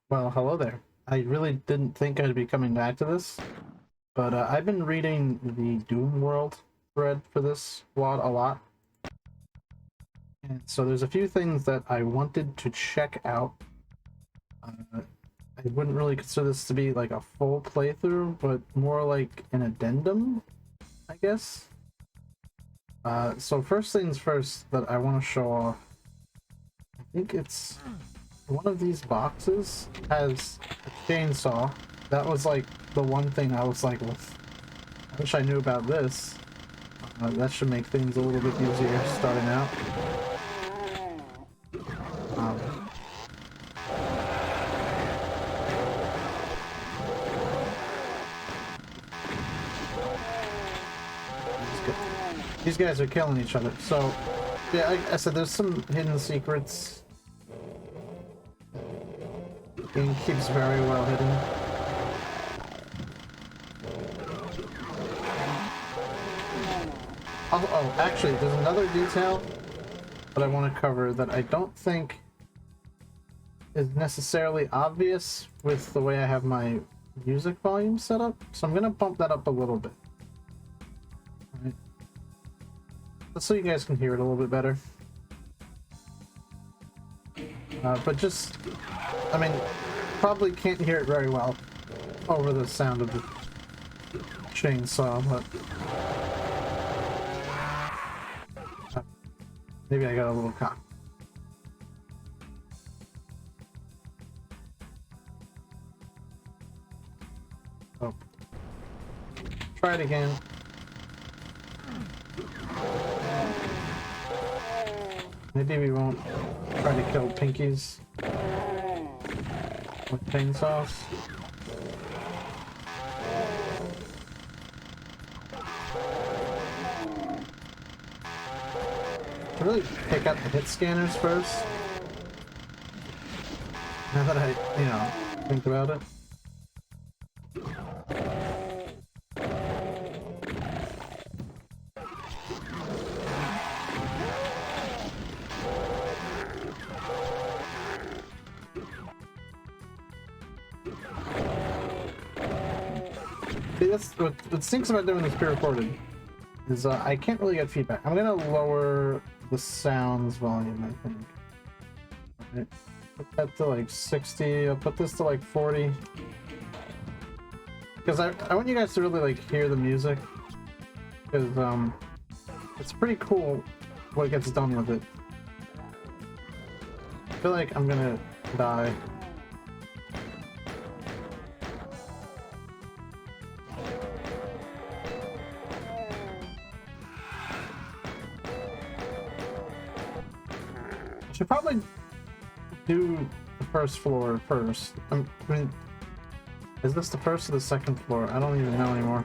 Well, hello there. I really didn't think I'd be coming back to this, but I've been reading the Doom World thread for this WAD a lot. And so there's a few things that I wanted to check out. I wouldn't really consider this to be like a full playthrough, but more like an addendum, I guess. So first things first that I want to show off, I think it's one of these boxes has a chainsaw. That was like the one thing I was like, well, I wish I knew about this. That should make things a little bit easier starting out. These guys are killing each other. So, yeah, like I said, there's some hidden secrets. The game keeps very well hidden. Oh, actually, there's another detail that I want to cover that I don't think is necessarily obvious with the way I have my music volume set up. So I'm going to bump that up a little bit. Right. Just so you guys can hear it a little bit better. But just, I mean, probably can't hear it very well over the sound of the chainsaw, but maybe I got a little cock. Oh. Try it again. Maybe we won't try to kill pinkies with chainsaws. To really pick up the hit scanners first. Now that I, think about it. See, that's what stinks about doing this pre-recorded is I can't really get feedback. I'm gonna lower the sounds volume, I think. Right. Put that to like 60. I'll put this to like 40. Because I want you guys to really like hear the music. Because it's pretty cool what gets done with it. I feel like I'm gonna die. I should probably do the first floor first. I mean, is this the first or the second floor? I don't even know anymore.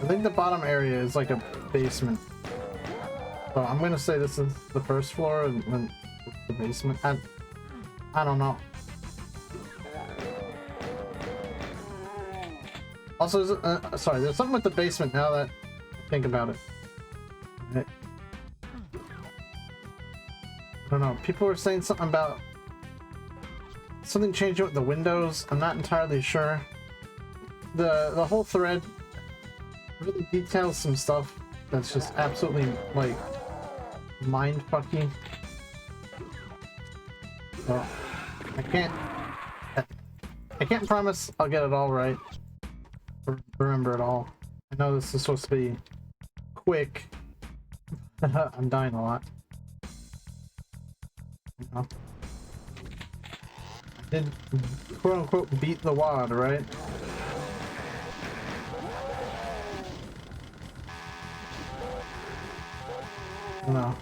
I think the bottom area is like a basement. So I'm gonna say this is the first floor and then the basement. I don't know. Also, sorry, there's something with the basement now that I think about it. I don't know. People were saying something about something changing with the windows. I'm not entirely sure. The whole thread really details some stuff that's just absolutely like mind-fucky. So I can't promise I'll get it all right or remember it all. I know this is supposed to be quick. I'm dying a lot. I did quote unquote beat the WAD, right? I don't know.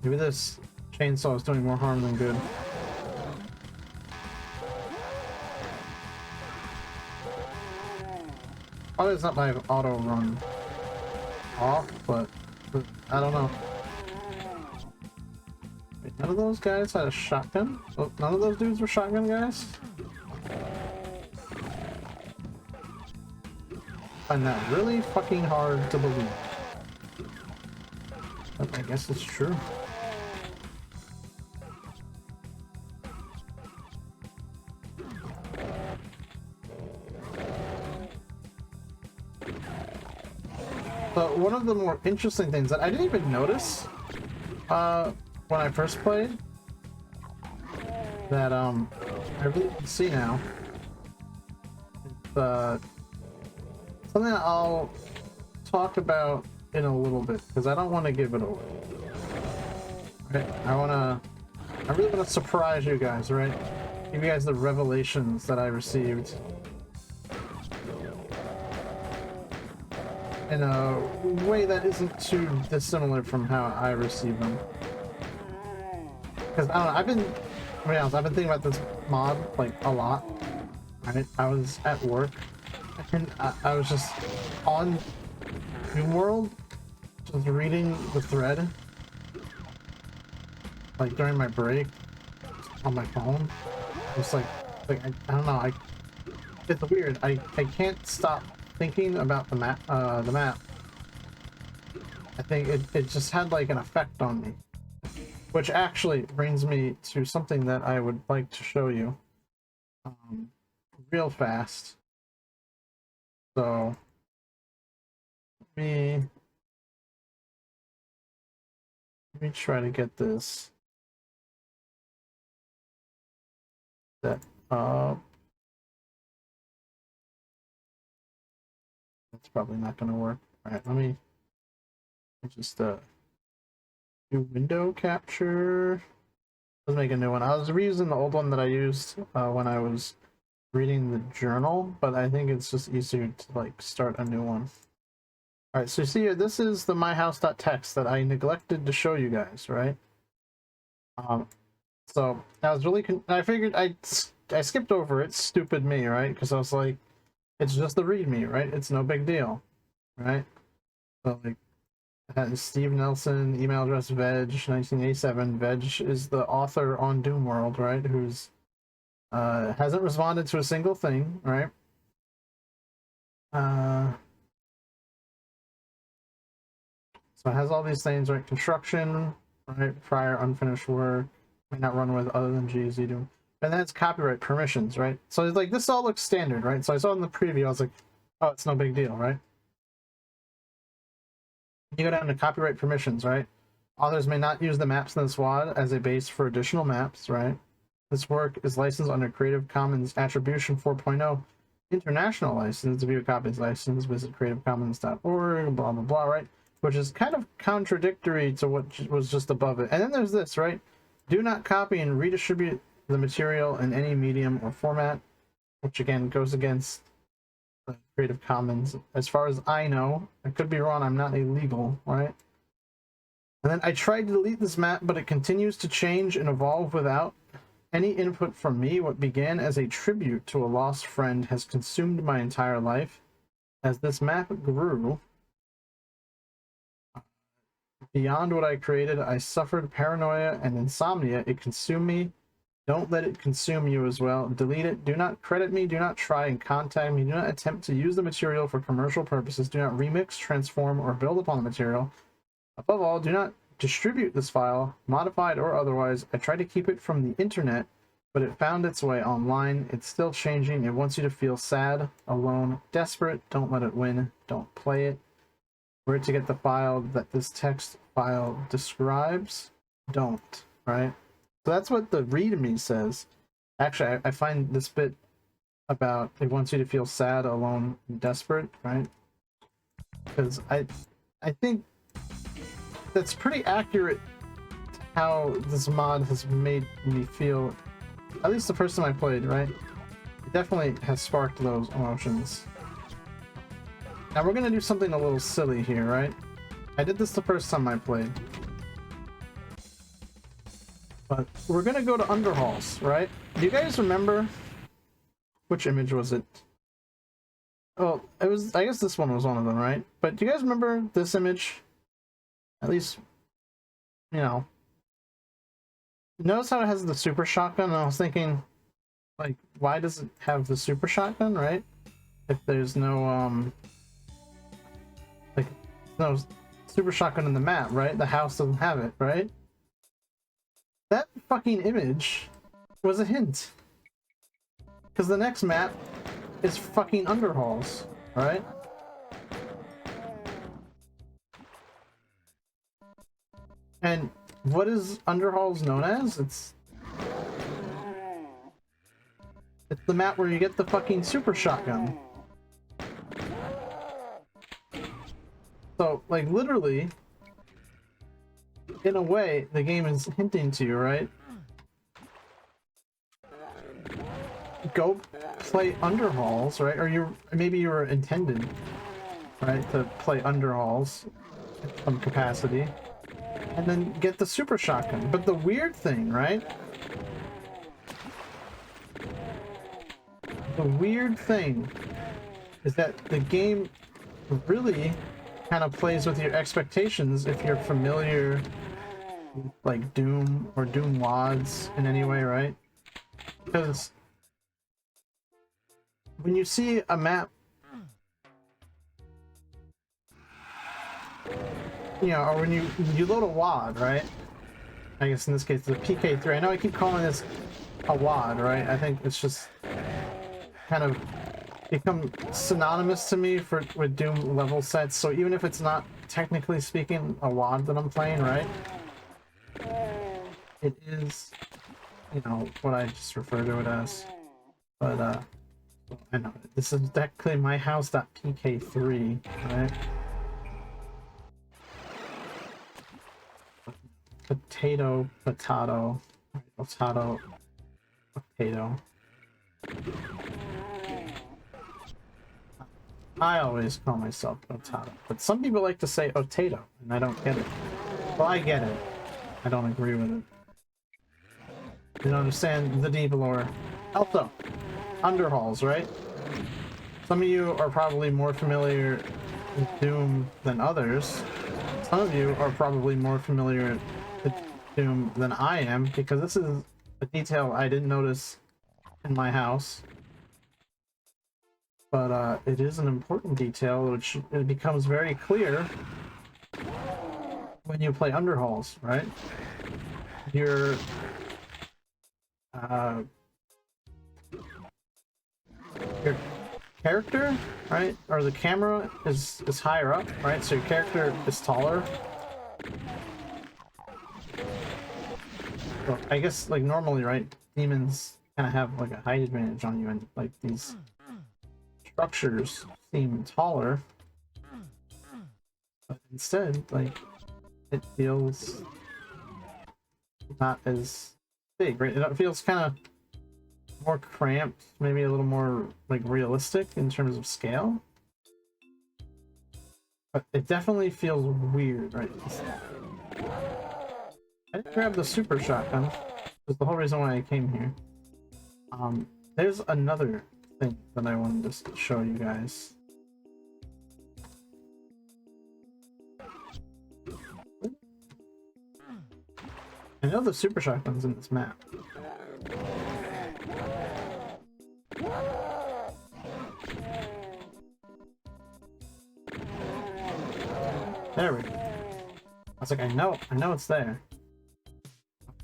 Maybe this chainsaw is doing more harm than good. Probably it's not my auto run off, but I don't know. Wait, none of those guys had a shotgun? Oh, none of those dudes were shotgun guys? I find that really fucking hard to believe. But I guess it's true. But one of the more interesting things that I didn't even notice when I first played, that I really can see now, it's something that I'll talk about in a little bit, because I don't want to give it away. Right? I really want to surprise you guys, right? Give you guys the revelations that I received in a way that isn't too dissimilar from how I received them. Because I don't know, I've been thinking about this mod like a lot. Right? I was at work and I was just on Doomworld, just reading the thread, like during my break on my phone. It's like I don't know, it's weird. I can't stop thinking about the map. I think it just had like an effect on me, which actually brings me to something that I would like to show you real fast. So let me try to get this set up. That's probably not going to work. All right, let me just do window capture. Let's make a new one. I was reusing the old one that I used when I was reading the journal, but I think it's just easier to like start a new one. All right, so you see here, this is the MyHouse.txt that I neglected to show you guys, right? So I was really I figured I skipped over it, stupid me, right? Because I was like, it's just the README, right? It's no big deal, right? So like, Steve Nelson, email address veg 1987. Veg is the author on Doomworld, right? Who's hasn't responded to a single thing, right? So it has all these things, right? Construction, right? Prior unfinished work, may not run with other than GZ Doom. And then it's copyright permissions, right? So it's like, this all looks standard, right? So I saw in the preview, I was like, oh, it's no big deal, right? You go down to copyright permissions, right? Authors may not use the maps in the SWAD as a base for additional maps, right? This work is licensed under Creative Commons Attribution 4.0 International License. To view a copy's license, visit creativecommons.org, blah, blah, blah, right? Which is kind of contradictory to what was just above it. And then there's this, right? Do not copy and redistribute the material in any medium or format, which again goes against the Creative Commons. As far as I know, I could be wrong, I'm not illegal, right? And then I tried to delete this map, but it continues to change and evolve without any input from me. What began as a tribute to a lost friend has consumed my entire life. As this map grew beyond what I created, I suffered paranoia and insomnia. It consumed me. Don't let it consume you as well. Delete it. Do not credit me. Do not try and contact me. Do not attempt to use the material for commercial purposes. Do not remix, transform, or build upon the material. Above all, do not distribute this file, modified or otherwise. I tried to keep it from the internet, but it found its way online. It's still changing. It wants you to feel sad, alone, desperate. Don't let it win. Don't play it. Where to get the file that this text file describes? Don't, right? So that's what the README says. Actually, I find this bit about it wants you to feel sad, alone, and desperate, right? Because I think that's pretty accurate to how this mod has made me feel, at least the first time I played, right? It definitely has sparked those emotions. Now we're gonna do something a little silly here, right? I did this the first time I played. But we're gonna go to Underhalls, right? Do you guys remember which image was it? Oh, it was, I guess this one was one of them, right? But do you guys remember this image? At least, you know. Notice how it has the super shotgun? And I was thinking, like, why does it have the super shotgun, right? If there's no, like, no super shotgun in the map, right? The house doesn't have it, right? That fucking image was a hint. Because the next map is fucking Underhalls, right? And what is Underhalls known as? It's the map where you get the fucking super shotgun. So, like, literally, in a way, the game is hinting to you, right? Go play Underhalls, right? Or maybe you were intended, right, to play Underhalls in some capacity, and then get the super shotgun. But the weird thing, right? The weird thing is that the game really kind of plays with your expectations if you're familiar with, like, Doom or Doom WADs in any way, right? Because when you see a map, you know, or when you load a WAD, right? I guess in this case, the PK3. I know I keep calling this a WAD, right? I think it's just kind of become synonymous to me with Doom level sets. So even if it's not technically speaking a WAD that I'm playing, right? It is, you know, what I just refer to it as. But I know this is technically MyHouse.pk3, right? Potato, potato, potato, potato. I always call myself otato, but some people like to say otato, and I don't get it. Well, I get it. I don't agree with it. You don't understand the deep lore. Also, Underhalls, right? Some of you are probably more familiar with Doom than others. Some of you are probably more familiar with Doom than I am, because this is a detail I didn't notice in my house. But it is an important detail, which it becomes very clear when you play Underhalls, right? Your character, right, or the camera is higher up, right? So your character is taller. So I guess, like, normally, right, demons kind of have like a height advantage on you, and like these structures seem taller, but instead, like, it feels not as big, right? It feels kind of more cramped, maybe a little more like realistic in terms of scale, but it definitely feels weird, right? I didn't grab the super shotgun. That's the whole reason why I came here. There's another thing that I wanted to show you guys. I know the super shotgun's in this map. There we go. I was like, I know it's there.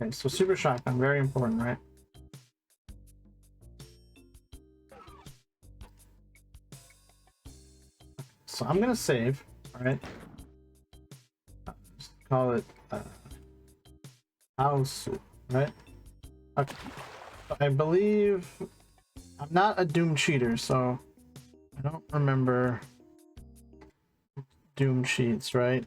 Okay, so super shotgun, very important, right? So I'm gonna save, alright? Just call it house, right? Okay. So I believe I'm not a Doom cheater, so I don't remember Doom cheats, right?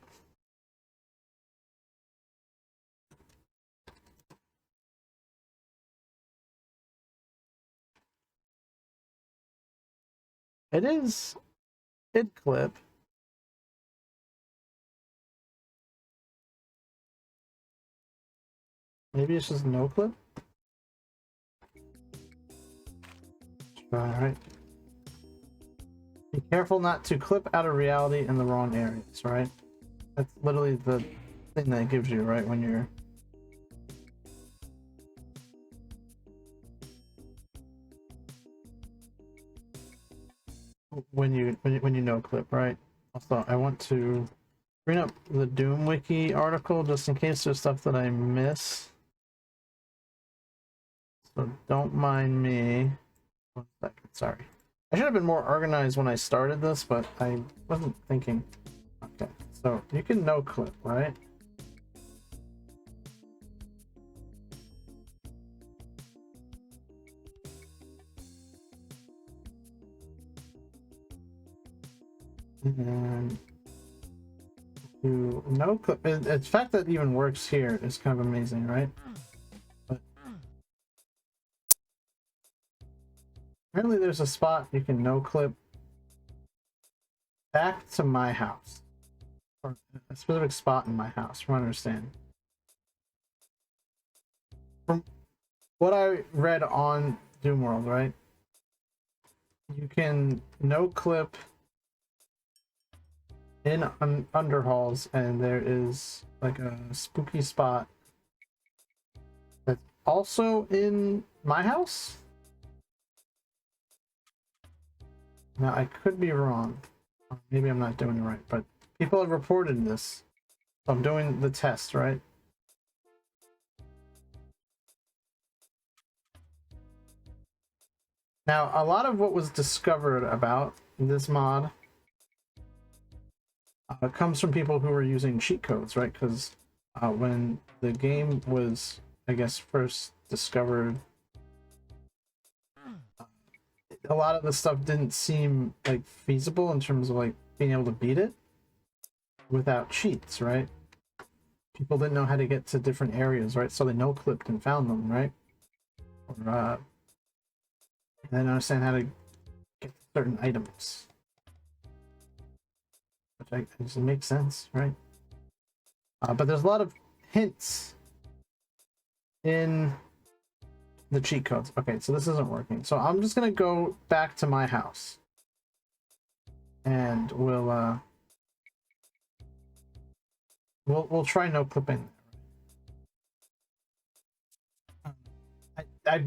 It is id clip. Maybe it's just no clip. Alright. Be careful not to clip out of reality in the wrong areas, right? That's literally the thing that it gives you, right? When you're when you no clip, right? Also, I want to bring up the Doom Wiki article just in case there's stuff that I miss. So don't mind me. 1 second, sorry. I should have been more organized when I started this, but I wasn't thinking. Okay, so you can no clip, right? And do no clip. The fact that it even works here is kind of amazing, right? But apparently there's a spot you can no clip back to my house. Or a specific spot in my house, from what I understand. From what I read on Doomworld, right? You can no clip in underhalls, and there is like a spooky spot that's also in my house. Now I could be wrong. Maybe I'm not doing it right, but people have reported this. So I'm doing the test, right? Now, a lot of what was discovered about this mod comes from people who were using cheat codes, right? Because when the game was, I guess, first discovered, a lot of the stuff didn't seem like feasible in terms of like being able to beat it without cheats, right? People didn't know how to get to different areas, right? So they no-clipped and found them, right? Or they didn't understand how to get certain items. Which just makes sense, right? But there's a lot of hints in the cheat codes. Okay, so this isn't working. So I'm just gonna go back to my house. And we'll try no clipping. I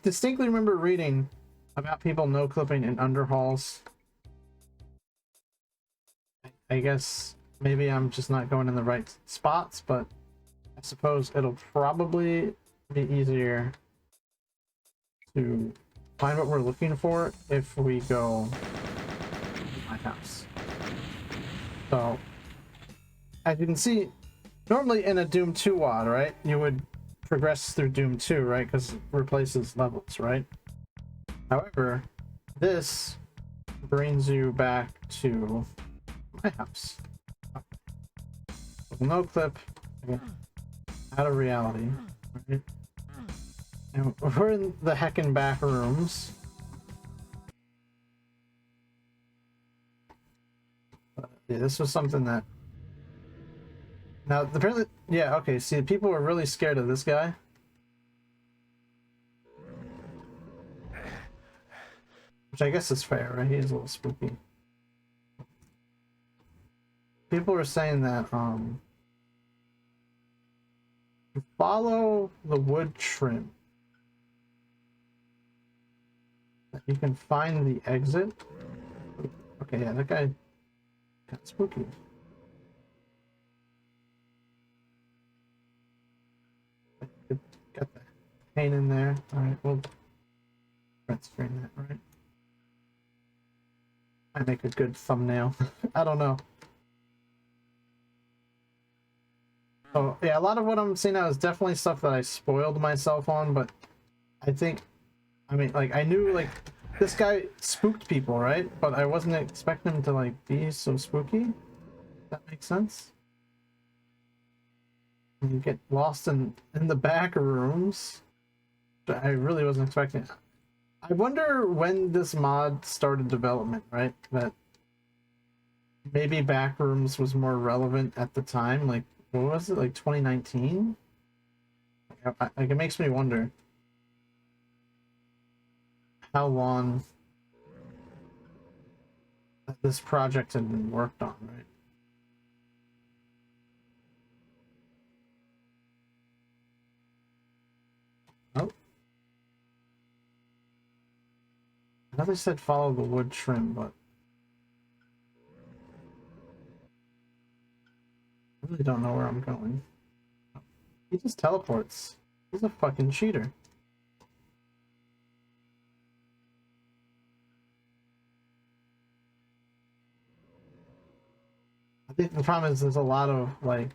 distinctly remember reading about people no clipping in underhalls. I guess maybe I'm just not going in the right spots, but I suppose it'll probably be easier to find what we're looking for if we go to my house. So, as you can see, normally in a Doom 2-wad, right, you would progress through Doom 2, right, because it replaces levels, right? However, this brings you back to my house. No clip, again, out of reality, right? And we're in the heckin' back rooms. Yeah, this was something that... Now, apparently... Yeah, okay, see, people were really scared of this guy. Which I guess is fair, right? He's a little spooky. People were saying that, follow the wood trim, you can find the exit. Okay, yeah, that guy got spooky. Got the paint in there. Alright, we'll print screen that, right? I make a good thumbnail. I don't know. Oh, yeah, a lot of what I'm seeing now is definitely stuff that I spoiled myself on, but I think, I mean, like, I knew, like, this guy spooked people, right? But I wasn't expecting him to, like, be so spooky. That makes sense. And you get lost in the back rooms. I really wasn't expecting. I wonder when this mod started development, right? That maybe back rooms was more relevant at the time. Like, what was it? Like 2019? Like, it makes me wonder how long this project had been worked on, right? Oh. I know they said follow the wood trim, but I really don't know where I'm going. He just teleports. He's a fucking cheater. I think the problem is there's a lot of, like,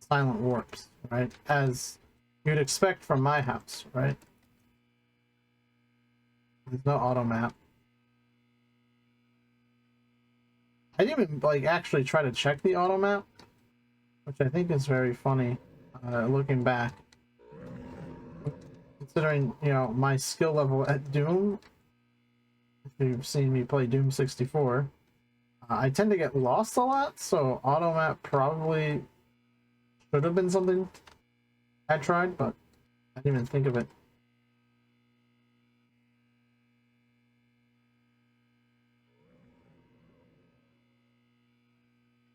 silent warps, right? As you'd expect from my house, right? There's no auto map. I didn't even like actually try to check the auto map, which I think is very funny, looking back. Considering, you know, my skill level at Doom, if you've seen me play Doom 64, I tend to get lost a lot, so auto map probably should have been something I tried, but I didn't even think of it.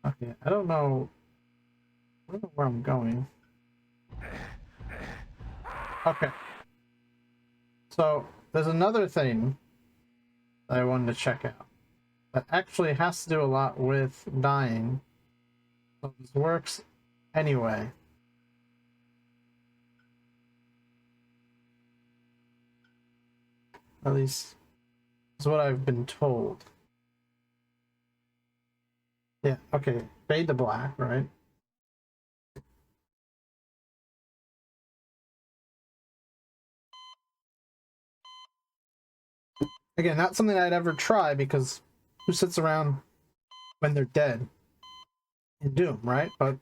Okay, I don't know where I'm going. Okay. So, there's another thing that I wanted to check out that actually has to do a lot with dying. So this works anyway. At least, is what I've been told. Yeah, okay. Fade to black, right? Again, not something I'd ever try because who sits around when they're dead in Doom, right? But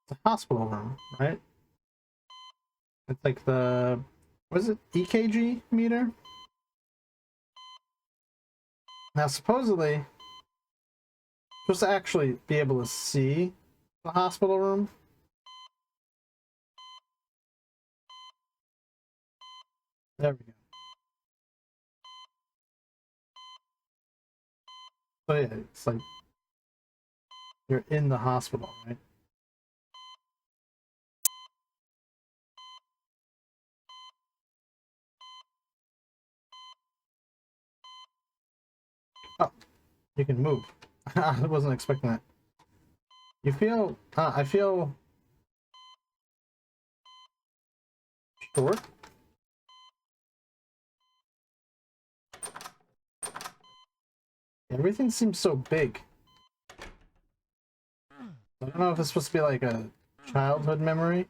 it's a hospital room, right? It's like the, what is it, EKG meter? Now, supposedly, you're supposed to actually be able to see the hospital room. There we go. So yeah, it's like you're in the hospital, right? Oh, you can move. I wasn't expecting that. You feel, I feel short. Everything seems so big. I don't know if it's supposed to be like a childhood memory.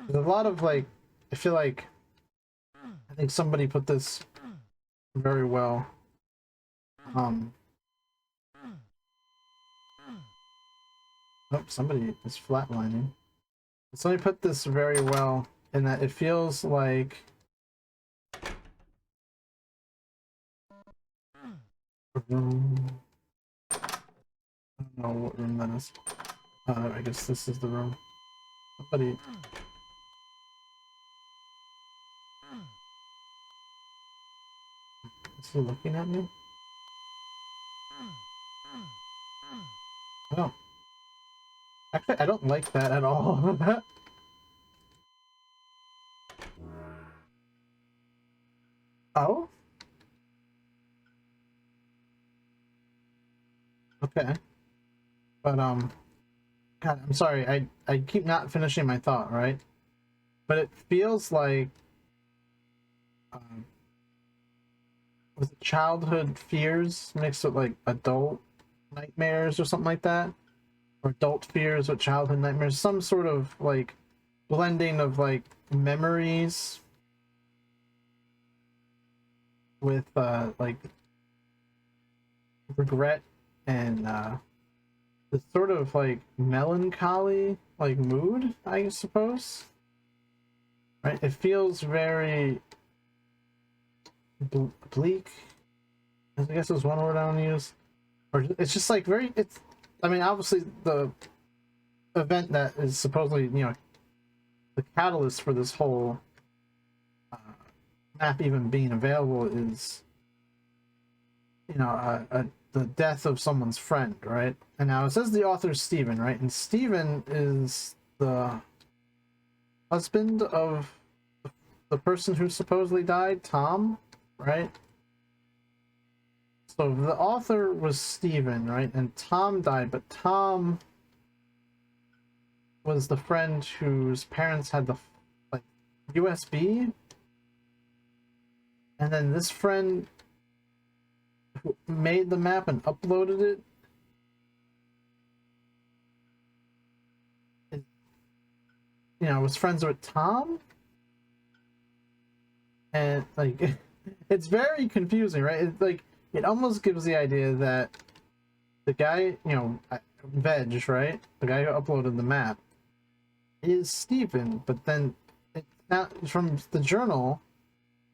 There's a lot of like, I feel like, I think somebody put this very well. Oh, somebody is flatlining. Somebody put this very well in that it feels like a room. I don't know what room that is. I guess this is the room. Somebody. Is he looking at me? Oh. Actually, I don't like that at all. Oh? Okay. But, God, I'm sorry. I keep not finishing my thought, right? But it feels like, was it childhood fears mixed with, like, adult nightmares or something like that? Or adult fears with childhood nightmares? Some sort of, like, blending of, like, memories with, like, regret and, this sort of like melancholy like mood, I suppose. Right? It feels very bleak. I guess is one word I want to use. Or it's just like very. It's. I mean, obviously the event that is supposedly, you know, the catalyst for this whole map even being available is, you know, the death of someone's friend, right? And now it says the author is Stephen, right? And Stephen is the husband of the person who supposedly died, Tom, right? So the author was Stephen, right? And Tom died, but Tom was the friend whose parents had the like USB, and then this friend who made the map and uploaded it, you know, was friends with Tom, and like it's very confusing, right? It's like it almost gives the idea that the guy, you know, Veg, right? The guy who uploaded the map is Steven, but then it's not from the journal.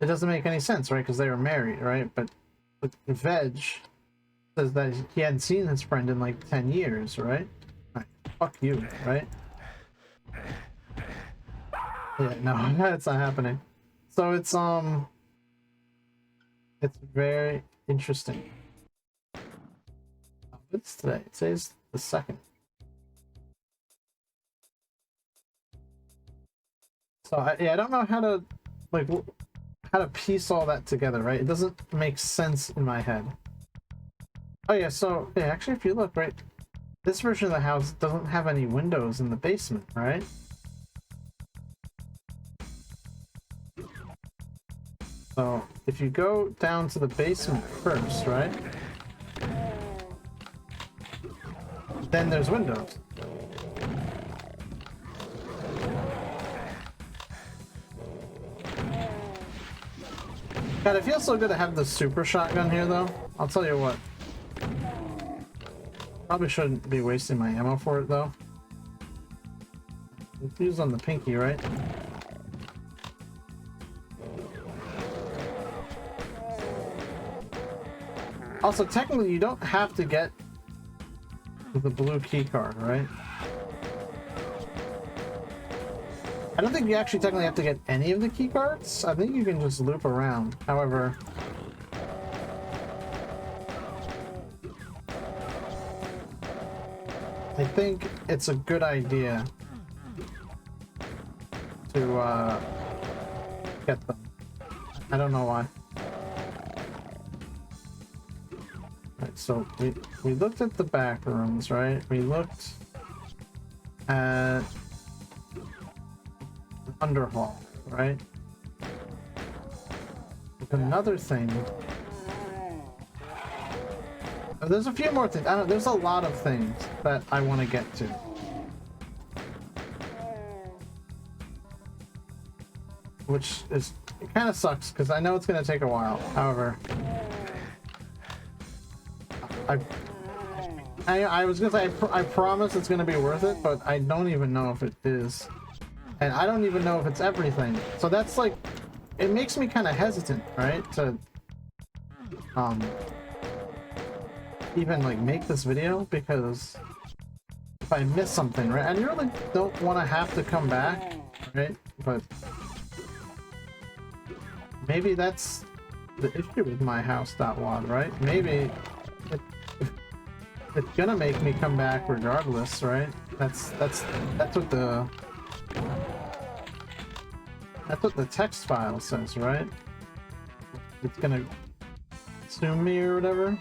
It doesn't make any sense, right? Because they were married, right? But Veg says that he hadn't seen his friend in like 10 years, right? Right. Fuck you, right? Yeah, no, that's not happening. So it's very interesting. What's today? Today's the 2nd. So I don't know how to like how to piece all that together, right? It doesn't make sense in my head. Oh yeah, so yeah, actually if you look, right, this version of the house doesn't have any windows in the basement, right? So if you go down to the basement first, right, then there's windows. God, it feels so good to have the super shotgun here, though. I'll tell you what. Probably shouldn't be wasting my ammo for it, though. It's used on the pinky, right? Also, technically, you don't have to get the blue key card, right? I don't think you actually technically have to get any of the key cards. I think you can just loop around. However, I think it's a good idea to get them. I don't know why. Right, so we looked at the back rooms, right? We looked at Underhall, right? Another thing. There's a few more things. There's a lot of things that I want to get to. Which is, it kind of sucks because I know it's going to take a while. However, I was going to say, I promise it's going to be worth it, but I don't even know if it is. And I don't even know if it's everything. So that's like, it makes me kind of hesitant, right? To even like make this video, because if I miss something, right? I really don't want to have to come back, right? But maybe that's the issue with MyHouse.wad, right? Maybe it's gonna make me come back regardless, right? That's what the text file says, right? It's gonna assume me or whatever.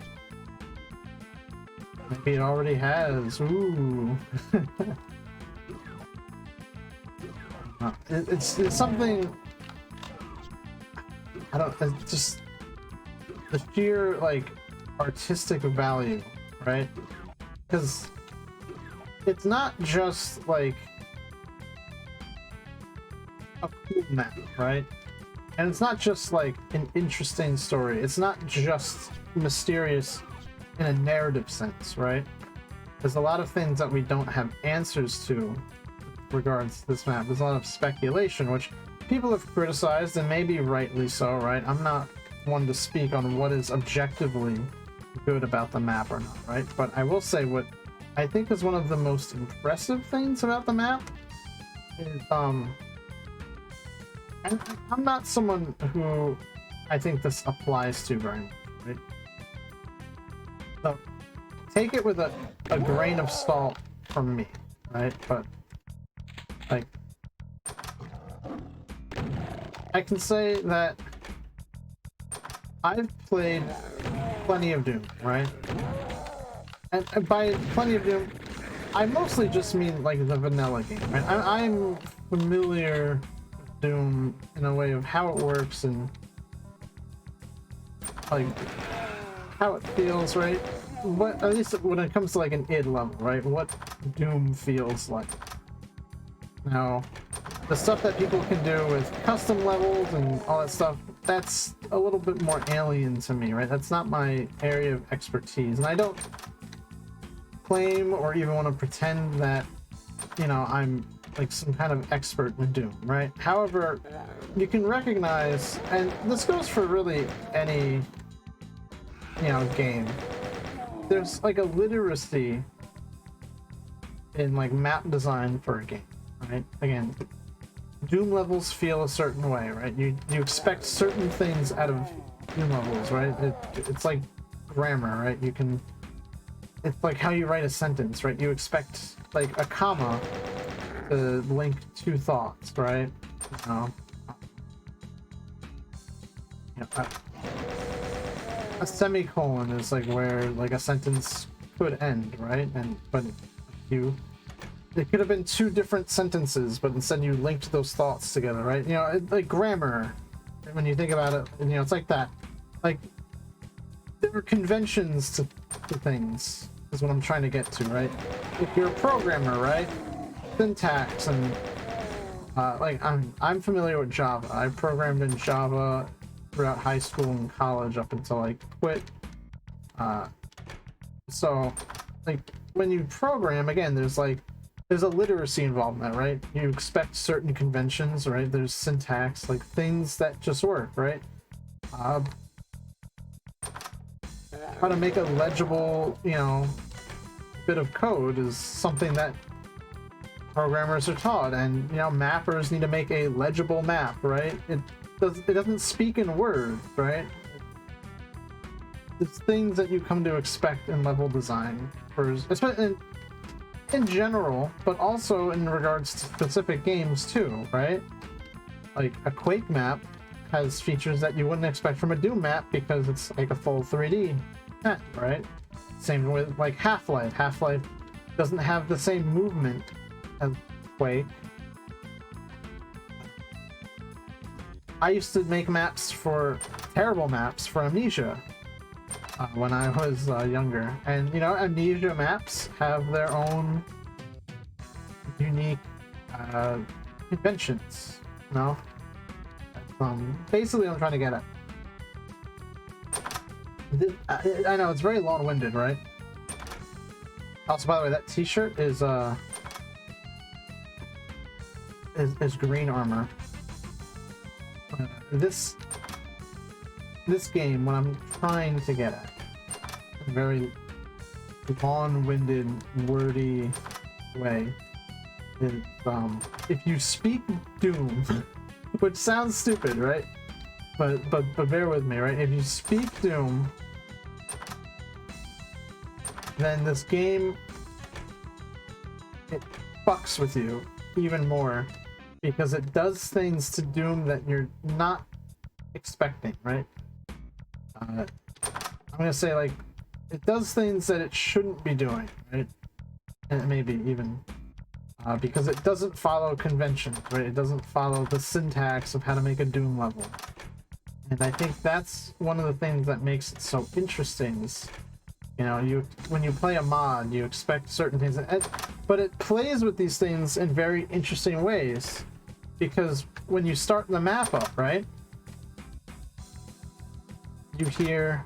Maybe it already has. Ooh. It's something. I don't. It's just the sheer like artistic value, right? Because it's not just like a cool map, right? And it's not just like an interesting story. It's not just mysterious in a narrative sense, right? There's a lot of things that we don't have answers to regards to this map. There's a lot of speculation, which people have criticized, and maybe rightly so, right? I'm not one to speak on what is objectively good about the map or not, right? But I will say what I think is one of the most impressive things about the map is, and I'm not someone who I think this applies to very much, right? So take it with a grain of salt from me, right? But like, I can say that I've played plenty of Doom, right? And by plenty of Doom, I mostly just mean like the vanilla game, right? I'm familiar with Doom in a way of how it works and like how it feels, right? What, at least when it comes to like an id level, right? What Doom feels like. Now, the stuff that people can do with custom levels and all that stuff, that's a little bit more alien to me, right? That's not my area of expertise, and I don't claim or even want to pretend that, you know, I'm like some kind of expert in Doom, right? However, you can recognize, and this goes for really any, you know, game. There's like a literacy in like map design for a game, right? Again, Doom levels feel a certain way, right? You expect certain things out of Doom levels, right? It's like grammar, right? It's like how you write a sentence, right? You expect like a comma to link two thoughts, right? You know, a semicolon is like where like a sentence could end, right? But it could have been two different sentences, but instead you linked those thoughts together, right? You know, like grammar, when you think about it, you know, it's like that. Like, there are conventions to things, is what I'm trying to get to, right? If you're a programmer, right? Syntax and, like, I'm familiar with Java. I programmed in Java throughout high school and college up until I quit. So, like, when you program, again, there's a literacy involved in that, right? You expect certain conventions, right? There's syntax, like things that just work, right? How to make a legible, you know, bit of code is something that programmers are taught, and, you know, mappers need to make a legible map, right? It doesn't speak in words, right? It's things that you come to expect in level design, especially in general, but also in regards to specific games too, right? Like a Quake map has features that you wouldn't expect from a Doom map because it's like a full 3D map, right? Same with like Half-Life. Half-Life doesn't have the same movement as Quake. I used to make terrible maps for Amnesia when I was younger, and, you know, Amnesia maps have their own unique conventions, you know? Basically what I'm trying to get at. I know it's very long-winded, right? Also, by the way, that t-shirt is green armor. This game, what I'm trying to get at, a very long-winded, wordy way, is if you speak Doom, which sounds stupid, right? But bear with me, right? If you speak Doom, then this game, it fucks with you even more, because it does things to Doom that you're not expecting, right? I'm gonna say, like, it does things that it shouldn't be doing, right? And maybe even because it doesn't follow conventions, right? It doesn't follow the syntax of how to make a Doom level. And I think that's one of the things that makes it so interesting is, you know, when you play a mod, you expect certain things, but it plays with these things in very interesting ways, because when you start the map up, right, you hear,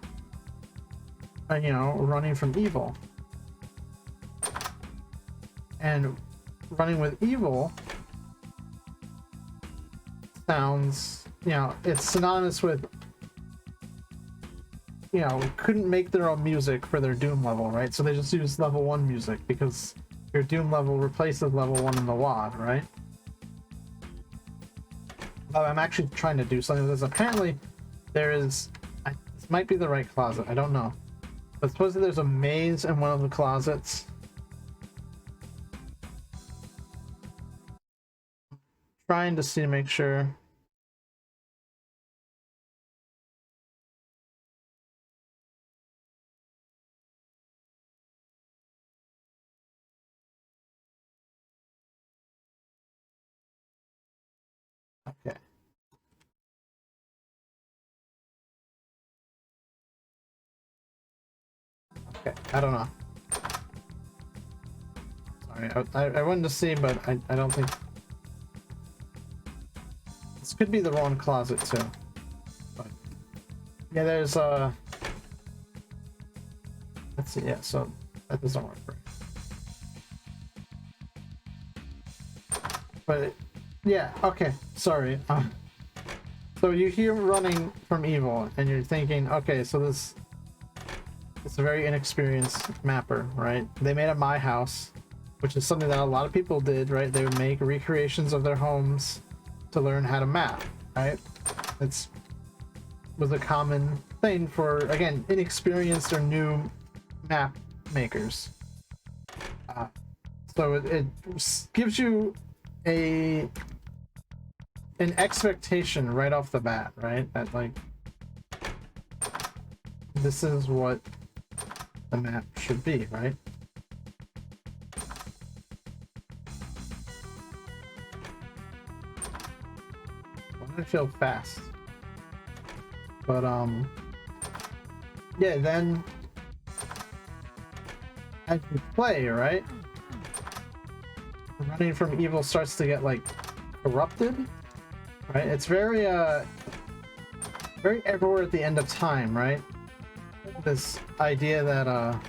you know, running from evil. And running with evil sounds, you know, it's synonymous with, you know, couldn't make their own music for their Doom level, right? So they just use level 1 music because your Doom level replaces level 1 in the WAD, right? I'm actually trying to do something with this. Apparently there is, this might be the right closet, I don't know, but supposedly there's a maze in one of the closets. Trying to see to make sure. Okay. Okay, I don't know. Sorry, I wanted to see, but I don't think... This could be the wrong closet, too. Yeah, there's let's see, yeah, so that doesn't work right. But yeah, okay, sorry. So you hear running from evil and you're thinking, okay, so it's a very inexperienced mapper, right? They made a My House, which is something that a lot of people did, right? They would make recreations of their homes to learn how to map, right? Was a common thing for, again, inexperienced or new map makers. So it gives you an expectation right off the bat, right? That like this is what the map should be, right? I feel fast, but yeah, then as you play, right, running from evil starts to get like corrupted, right? It's very everywhere at the end of time, right? This idea that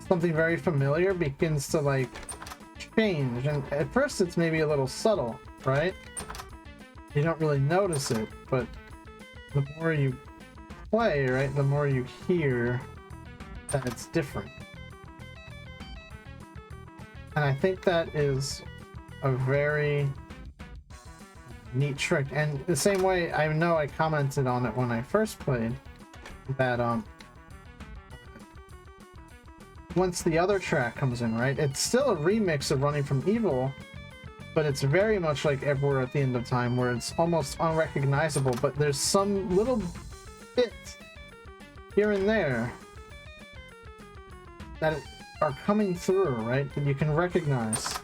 something very familiar begins to like change, and at first it's maybe a little subtle, right? You don't really notice it, but the more you play, right, the more you hear that it's different. And I think that is a very neat trick. And the same way, I know I commented on it when I first played, that once the other track comes in, right, it's still a remix of Running from Evil, but it's very much like Everywhere at the End of Time, where it's almost unrecognizable, but there's some little bit here and there that are coming through, right, that you can recognize.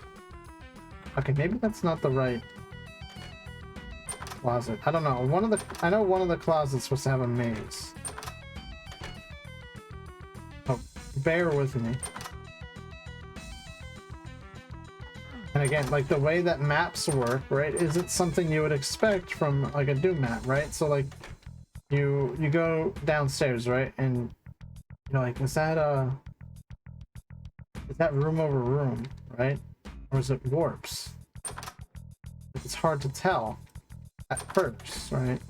Okay, maybe that's not the right closet. I don't know. I know one of the closets was supposed to have a maze. Oh, bear with me. And again, like the way that maps work, right, is it something you would expect from like a Doom map, right? So like you go downstairs, right, and you're like, is that room over room, right? Or is it warps? It's hard to tell at first, right?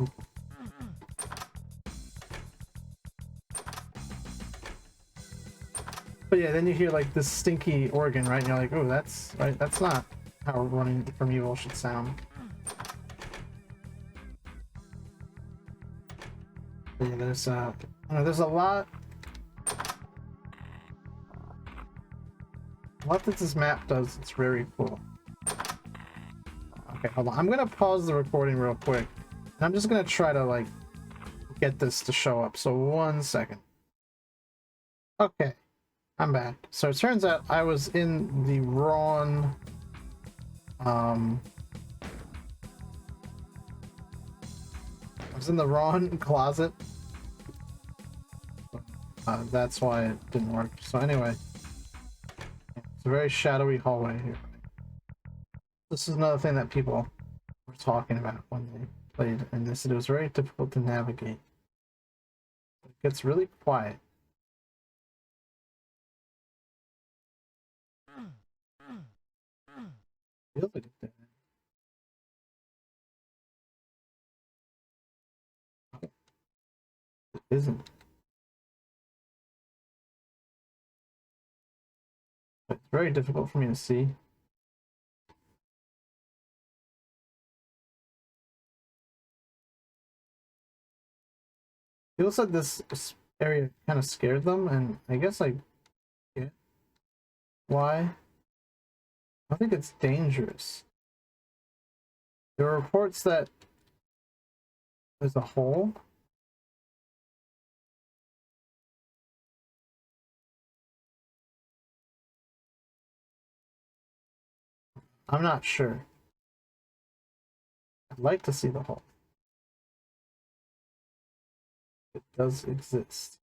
But yeah, then you hear like this stinky organ, right? And you're like, oh, that's right. That's not how Running from Evil should sound. But yeah, there's a lot that this map does. It's very cool. Okay, hold on. I'm gonna pause the recording real quick, and I'm just gonna try to like get this to show up. So 1 second. Okay. I'm back. So it turns out I was in the wrong closet. That's why it didn't work. So anyway, it's a very shadowy hallway here. This is another thing that people were talking about when they played, and they said it was very difficult to navigate. It gets really quiet. Feels like it's dead. It isn't. It's very difficult for me to see. People said this area kind of scared them, and I guess I get why. I think it's dangerous. There are reports that there's a hole. I'm not sure. I'd like to see the hole. It does exist.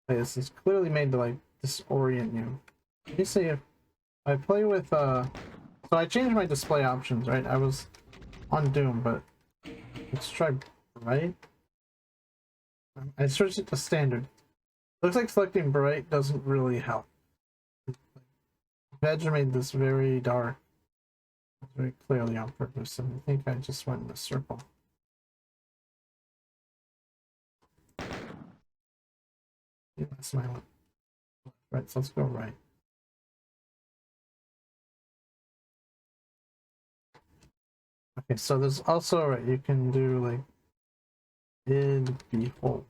Okay, this is clearly made to like disorient you. Let me see if I play with so I changed my display options, right? I was on Doom, but let's try bright. I switched it to standard. Looks like selecting bright doesn't really help. Veg made this very dark, very clearly on purpose, and I think I just went in a circle. Yeah, that's my one. Right, so let's go right. Okay, so there's also, right, you can do like behold.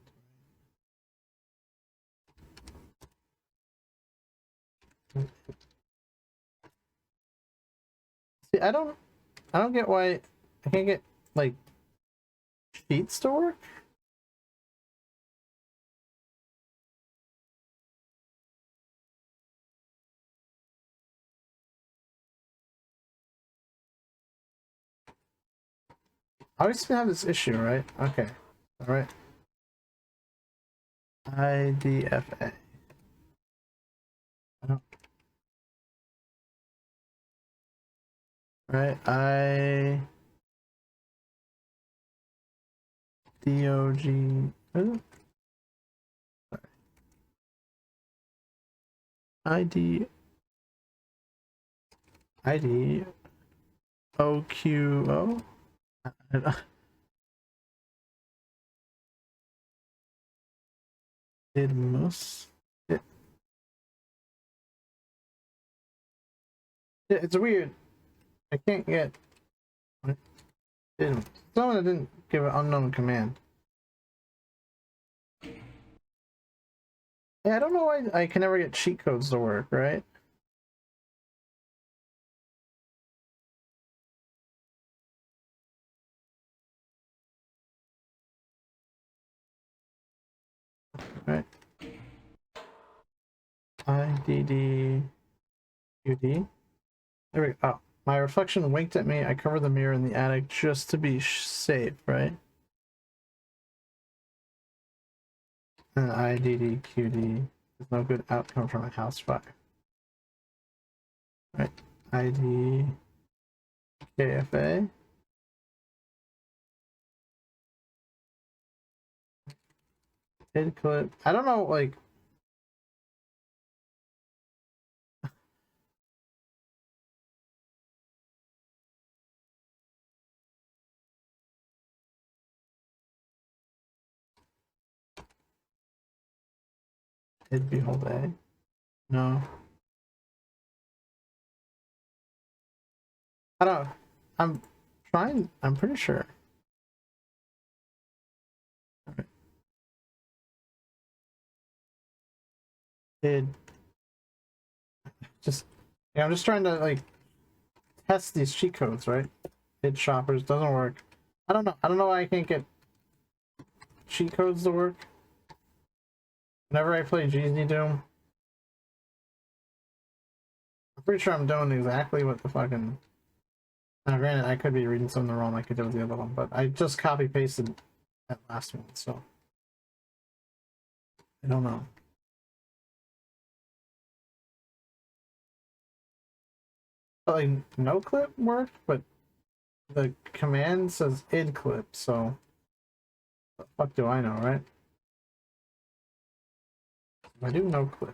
See, I don't get why I can't get like sheets to work. I always have this issue, right? Okay. Alright. IDFA. I don't. Right, IDOG. ID OQO. Idmus. It's weird. I can't get. Someone didn't give an unknown command. Yeah, I don't know why I can never get cheat codes to work, right? Right. IDDQD. There we go. Oh, my reflection winked at me. I covered the mirror in the attic just to be safe, right? And IDDQD. There's no good outcome from a house fire. Right. IDKFA. Hid clip. I don't know, like. Hid behold A. No. I don't know. I'm trying. I'm pretty sure. Right. Hid. Just. Yeah, I'm just trying to, like, test these cheat codes, right? Hid shoppers doesn't work. I don't know. I don't know why I can't get cheat codes to work. Whenever I play Jeezy Doom, I'm pretty sure I'm doing exactly what the fucking. Now, granted, I could be reading something wrong like I did with the other one, but I just copy pasted that last one, so I don't know. But, like, no clip worked, but the command says id clip, so what the fuck do I know, right? I do no clip.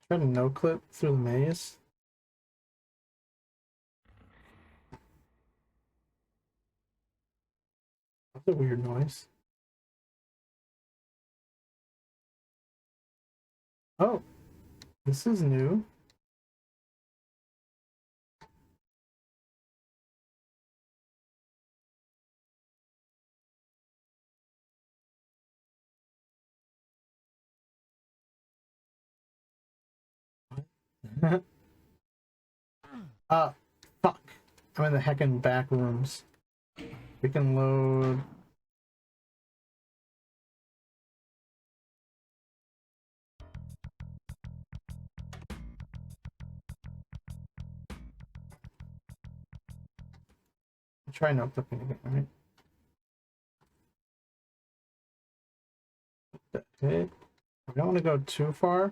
Try to no clip through the maze. That's a weird noise. Oh, this is new. Fuck. I'm in the heckin' back rooms. We can load. Try no clipping again, right? Okay. We don't want to go too far.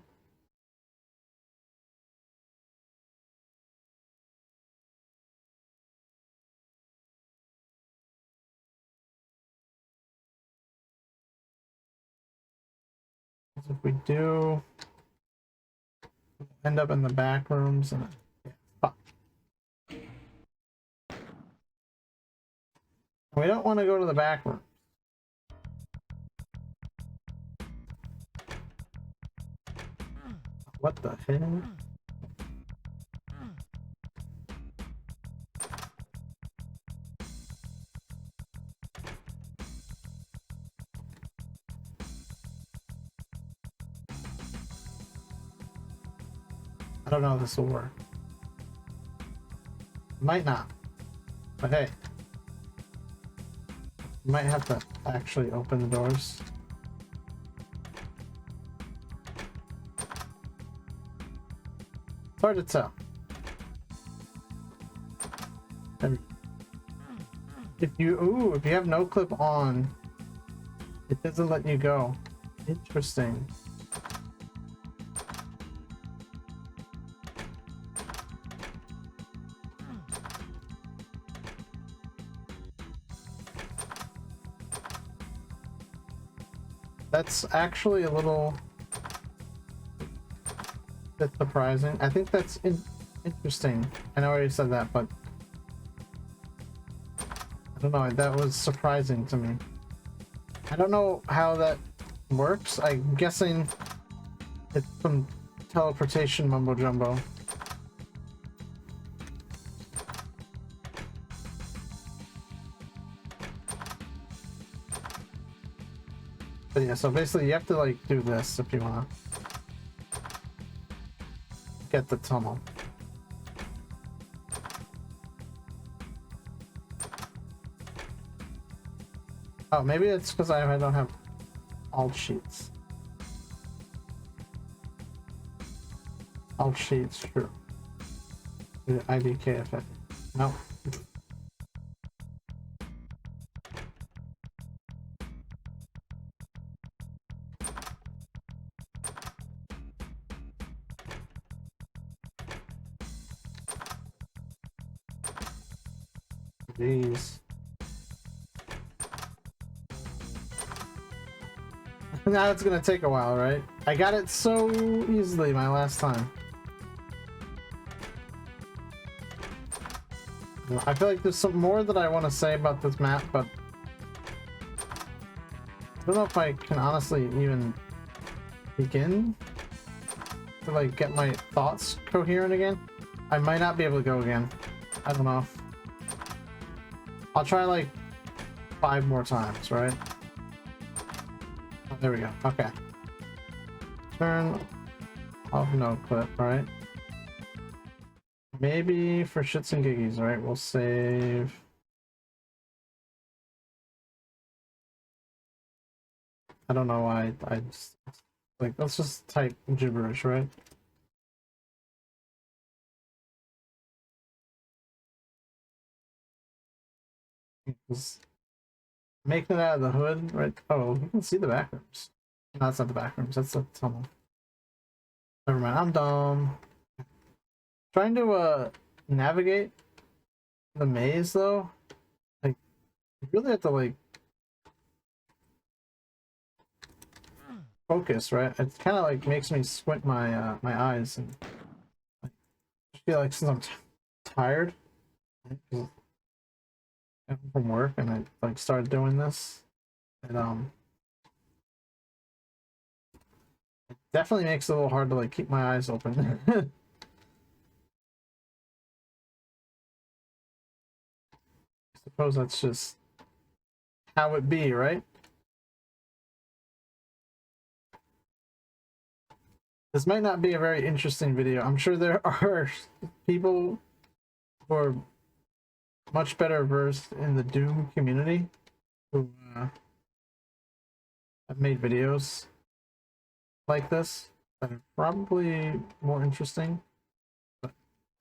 If we do, we'll end up in the back rooms and yeah, fuck. We don't want to go to the back room. What the hell? I don't know if this will work. Might not. But hey. You might have to actually open the doors. It's hard to tell. If you have no clip on, it doesn't let you go. Interesting. That's actually a little bit surprising. I think that's interesting. I know I already said that, but I don't know. That was surprising to me. I don't know how that works. I'm guessing it's some teleportation mumbo jumbo. But yeah, so basically you have to like do this if you wanna get the tunnel. Oh, maybe it's because I don't have alt sheets. Alt sheets, sure. IBKFF. No. Jeez. Now it's gonna take a while, right? I got it so easily my last time. I feel like there's some more that I want to say about this map, but I don't know if I can honestly even begin to like get my thoughts coherent again. I might not be able to go again. I don't know. I'll try like 5 more times, right? Oh, there we go. Okay. Turn off no clip, right? Maybe for shits and giggies, right? We'll save. I don't know why I just like, let's just type gibberish, right? Just making it out of the hood, right? Oh, you can see the back rooms. No, that's not the back rooms, that's the tunnel. Never mind, I'm dumb. Trying to navigate the maze though, like you really have to like focus, right? It kind of like makes me squint my my eyes, and like, I feel like since I'm tired, right, from work, and I like started doing this, it it definitely makes it a little hard to like keep my eyes open. I suppose that's just how it be, right? This might not be a very interesting video. I'm sure there are people who are much better versed in the Doom community who have made videos like this that are probably more interesting. But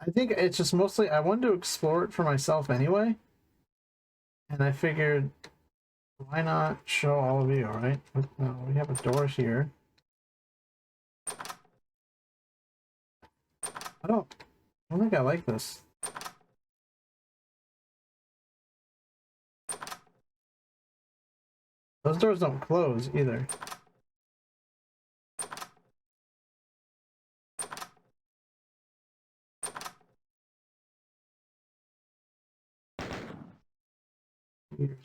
I think it's just mostly I wanted to explore it for myself anyway, and I figured why not show all of you, alright? No, we have a door here. I don't think I like this. Those doors don't close either. weird.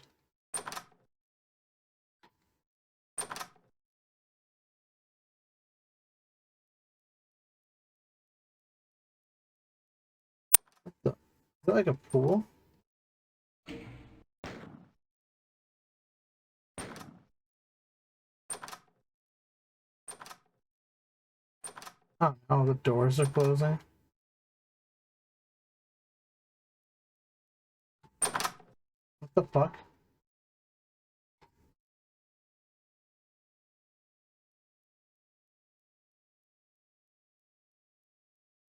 Is that like a pool? Oh no, the doors are closing. What the fuck?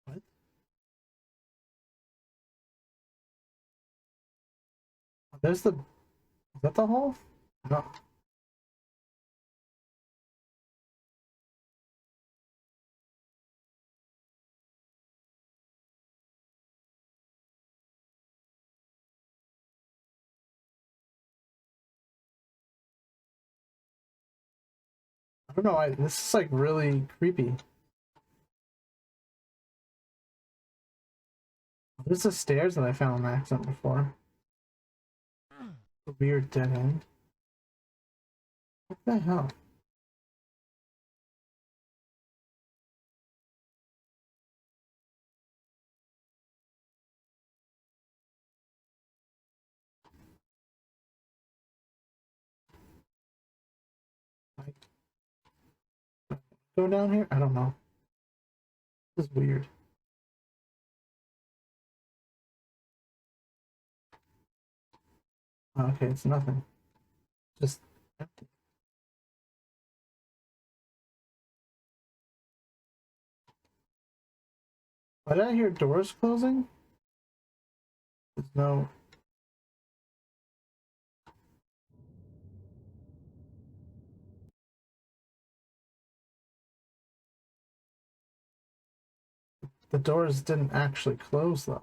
What? There's the... Is that the hole? No. I don't know, this is like really creepy. There's the stairs that I found on accident before. A weird dead end. What the hell? Like, go down here? I don't know. This is weird. Oh, okay, it's nothing. Just empty. Why did I hear doors closing? There's no... The doors didn't actually close though.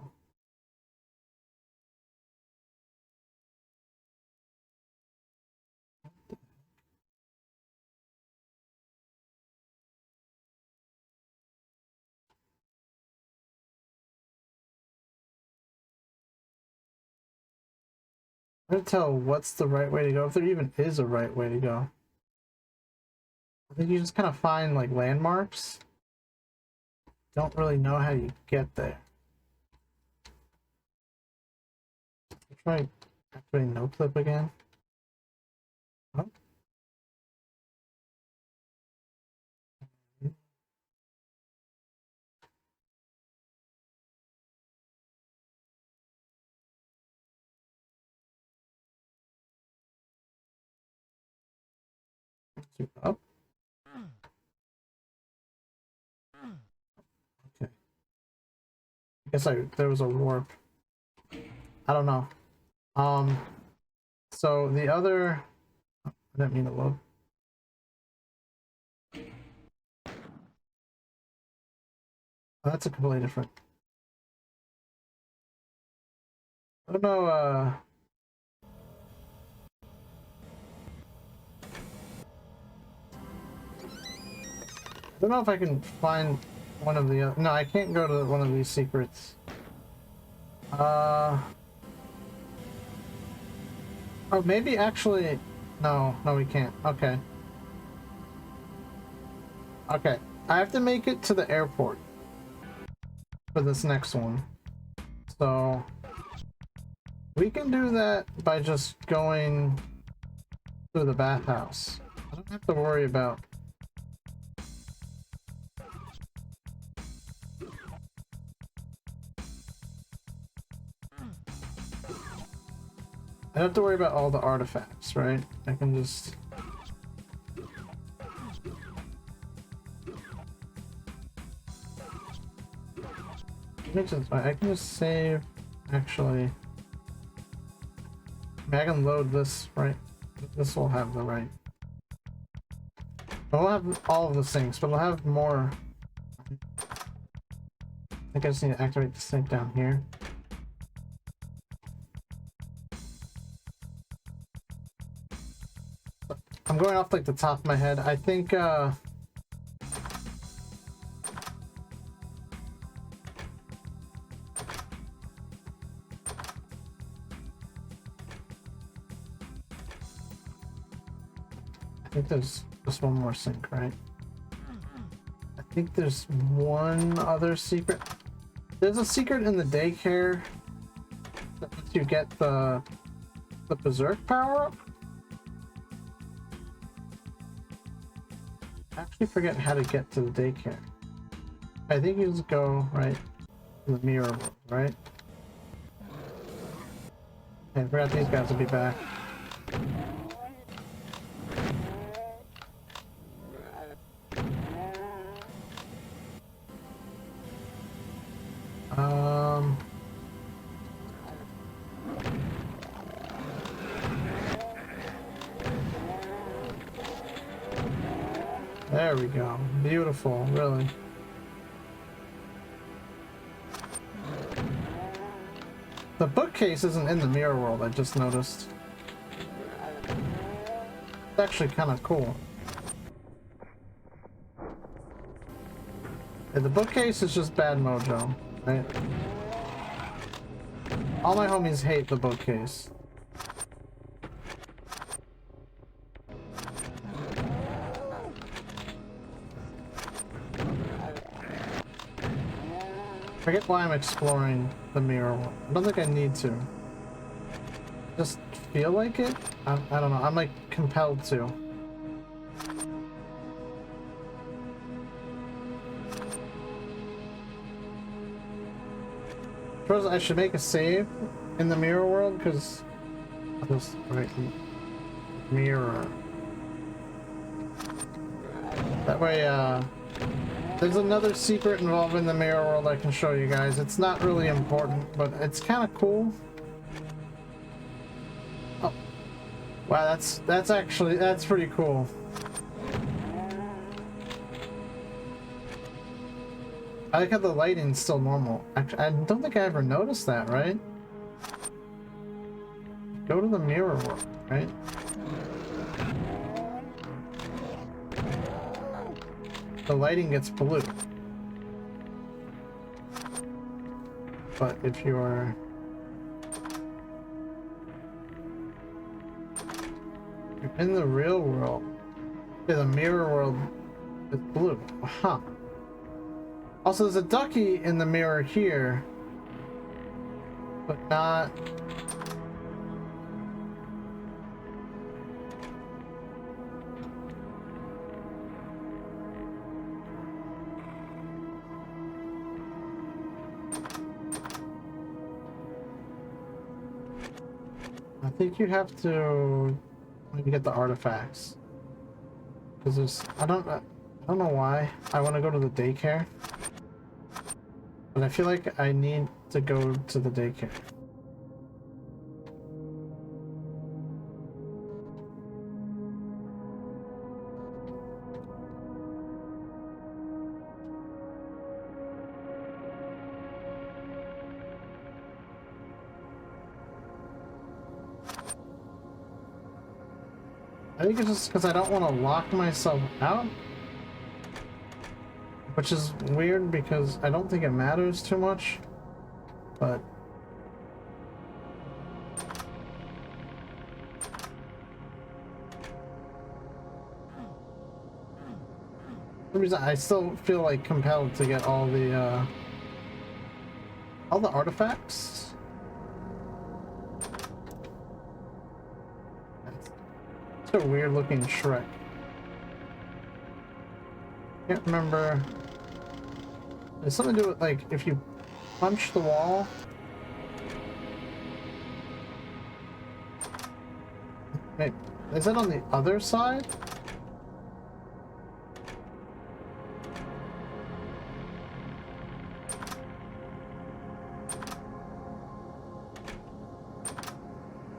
I can't tell what's the right way to go, if there even is a right way to go. I think you just kind of find like landmarks. Don't really know how you get there. I'll try activating no clip again. Oh. Up. Okay. I guess there was a warp. I don't know. So the other... I didn't mean to load. Oh, that's a completely different... I don't know, I don't know if I can find one of the other... No, I can't go to one of these secrets. Oh, maybe actually... No, we can't. Okay. Okay. I have to make it to the airport for this next one. So... we can do that by just going through the bathhouse. I don't have to worry about... I don't have to worry about all the artifacts, right? I can just... I can just save, actually. I can load this, right? This will have the right. It won't have all of the things, but it'll have more. I think I just need to activate the sync down here. I'm going off like the top of my head. I think think there's just one more sink, right? I think there's one other secret. There's a secret in the daycare that lets you get the berserk power up. I actually forget how to get to the daycare. I think you just go right in the mirror world, right? I forgot these guys will be back. There we go. Beautiful, really. The bookcase isn't in the mirror world, I just noticed. It's actually kind of cool. Yeah, the bookcase is just bad mojo, right? All my homies hate the bookcase. I forget why I'm exploring the mirror world. I don't think I need to. Just feel like it? I don't know. I'm like compelled to. Suppose I should make a save in the mirror world because I'll just write mirror. That way, there's another secret involving the mirror world I can show you guys. It's not really important, but it's kind of cool. Oh, wow, that's pretty cool. I like how the lighting's still normal. Actually, I don't think I ever noticed that, right? Go to the mirror world, right? The lighting gets blue. But if you're in the real world, yeah, the mirror world is blue. Huh. Also, there's a ducky in the mirror here, but not... I think you have to maybe get the artifacts. Because there's... I don't know why I want to go to the daycare. But I feel like I need to go to the daycare. I think it's just because I don't want to lock myself out. Which is weird because I don't think it matters too much. But... for some reason, I still feel like compelled to get all the artifacts. It's a weird looking Shrek. Can't remember. There's something to do with like if you punch the wall. Wait, is that on the other side?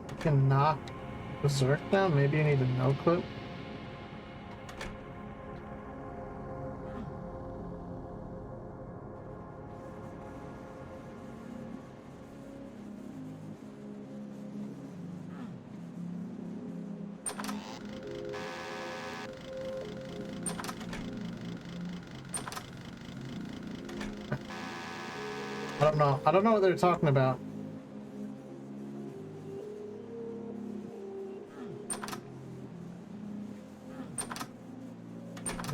You can knock berserk down. Maybe you need a no clip. I don't know what they're talking about.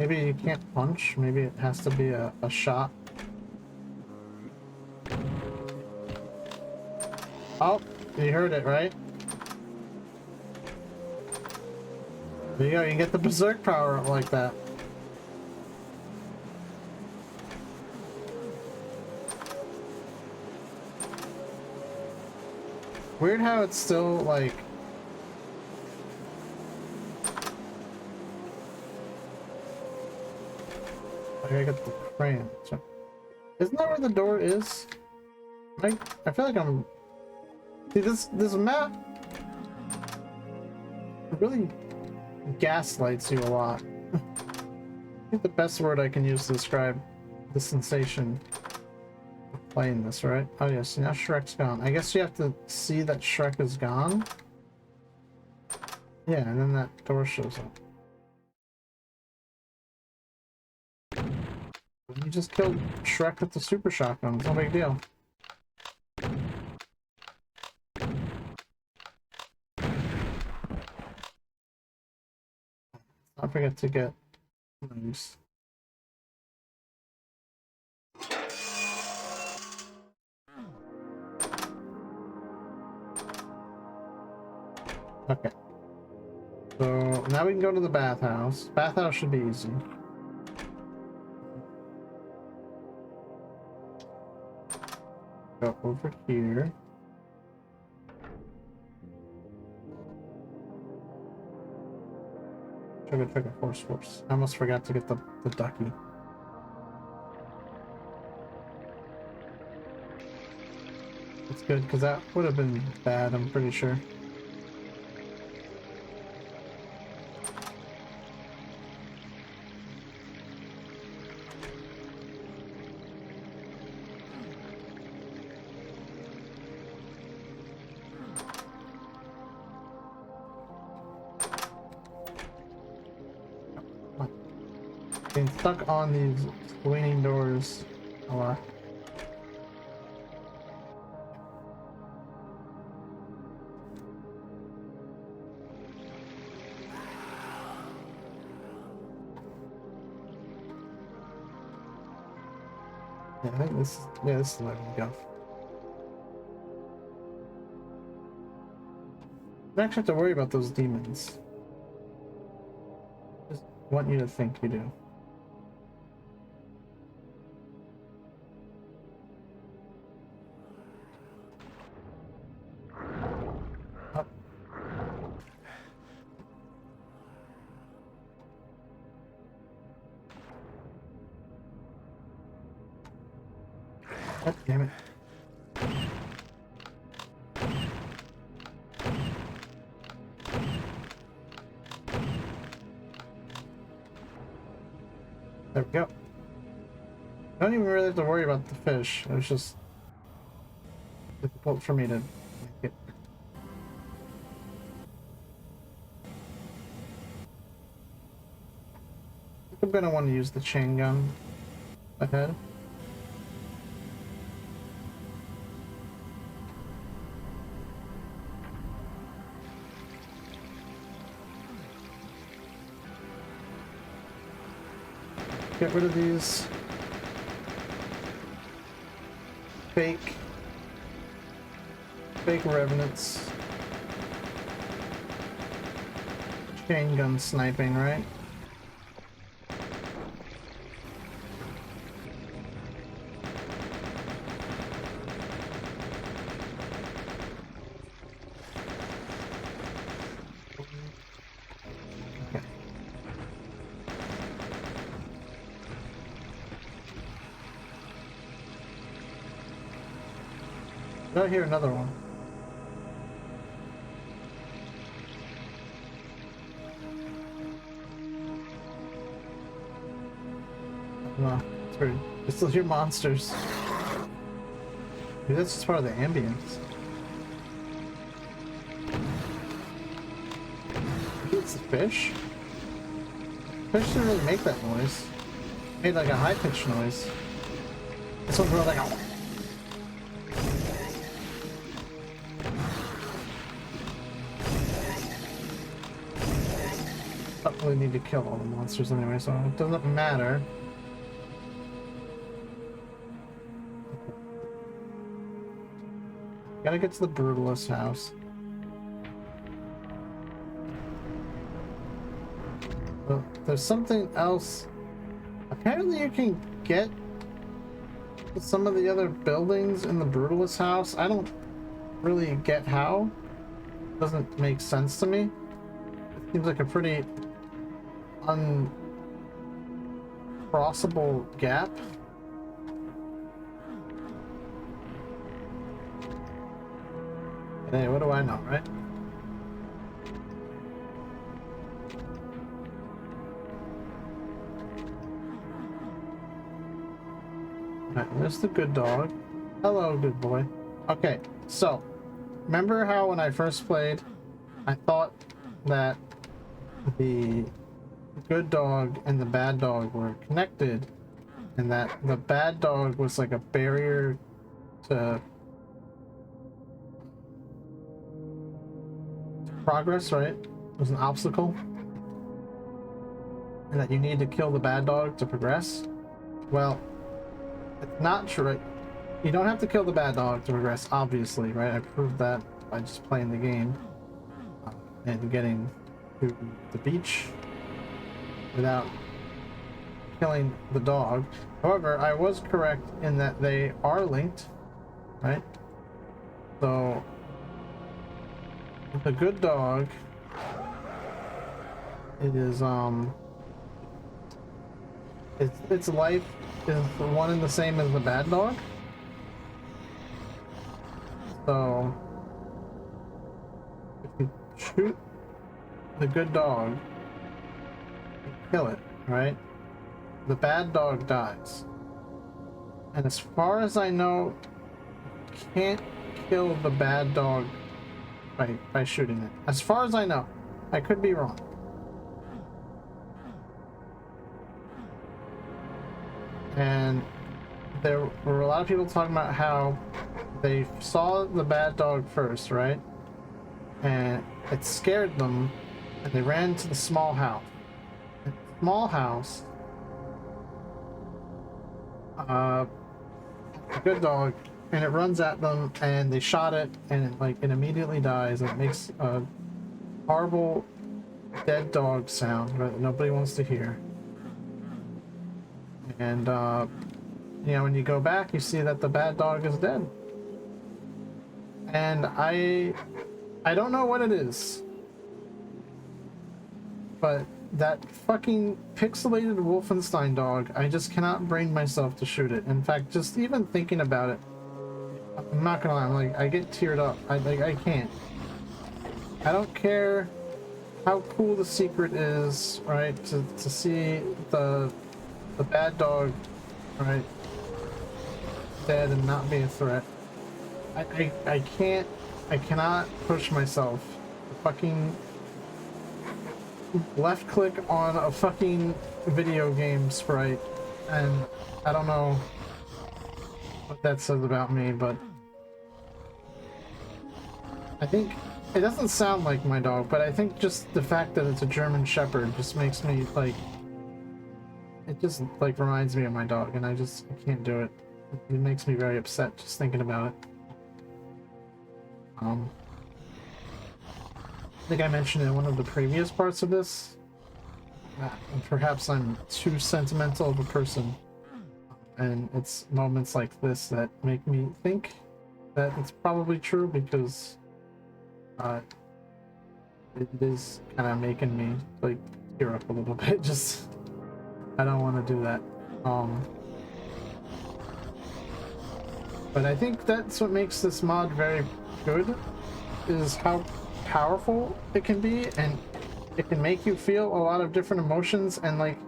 Maybe you can't punch. Maybe it has to be a shot. Oh, you heard it, right? There you go. You get the berserk power up like that. Weird how it's still like... I gotta get the crane. Isn't that where the door is? I feel like I'm... See, this map really gaslights you a lot. I think the best word I can use to describe the sensation of playing this, right? Oh yes, now Shrek's gone. I guess you have to see that Shrek is gone. Yeah, and then that door shows up. You just killed Shrek with the super shotgun. It's no big deal. Don't forget to get things. Okay. So now we can go to the bathhouse. Bathhouse should be easy. Go over here. Trigger, force. I almost forgot to get the ducky. That's good, because that would have been bad, I'm pretty sure. Getting stuck on these swinging doors a lot. Yeah, I think this is letting me go. You don't actually have to worry about those demons. Just want you to think you do. Oh. God damn it. There we go. I don't even really have to worry about the fish. It was just difficult for me to make it. I'm gonna want to use the chain gun ahead. Get rid of these fake revenants. Chain gun sniping, right? Okay. Did I hear another one? No, it's weird. I still hear monsters. Maybe that's just part of the ambience. Maybe it's the fish? Fish didn't really make that noise. It made like a high-pitched noise. This one's real like a... Oh. really need to kill all the monsters anyway, so it doesn't matter. Gotta get to the Brutalist house. Oh, there's something else. Apparently you can get some of the other buildings in the Brutalist house. I don't really get how. It doesn't make sense to me. It seems like a pretty uncrossable gap. Hey, what do I know, right? Alright, there's the good dog. Hello, good boy. Okay, so remember how when I first played, I thought that the good dog and the bad dog were connected, and that the bad dog was like a barrier to progress, right? It was an obstacle, and that you need to kill the bad dog to progress. Well, it's not true. Right? You don't have to kill the bad dog to progress, obviously, right? I proved that by just playing the game and getting to the beach without killing the dog. However, I was correct in that they are linked, right? So the good dog, it is its life is the one and the same as the bad dog. So if you shoot the good dog, you kill it, right? The bad dog dies. And as far as I know, you can't kill the bad dog by shooting it. As far as I know. I could be wrong. And there were a lot of people talking about how they saw the bad dog first, right? And it scared them, and they ran to the small house. And the small house, a good dog, and it runs at them, and they shot it, and it immediately dies, and it makes a horrible dead dog sound, right, that nobody wants to hear. And you know, when you go back, you see that the bad dog is dead. And I don't know what it is, but that fucking pixelated Wolfenstein dog, I just cannot bring myself to shoot it. In fact, just even thinking about it, I'm not gonna lie, I'm like, I get teared up. I can't. I don't care how cool the secret is, right? To see the bad dog, right, dead and not be a threat. I cannot push myself to fucking left click on a fucking video game sprite, and I don't know what that says about me, but I think it doesn't sound like my dog, but I think just the fact that it's a German Shepherd just makes me like, it just like reminds me of my dog, and I can't do it. It makes me very upset just thinking about it. I think I mentioned in one of the previous parts of this, and perhaps I'm too sentimental of a person, and it's moments like this that make me think that it's probably true, because it is kind of making me like tear up a little bit. Just, I don't want to do that. But I think that's what makes this mod very good, is how powerful it can be, and it can make you feel a lot of different emotions, and like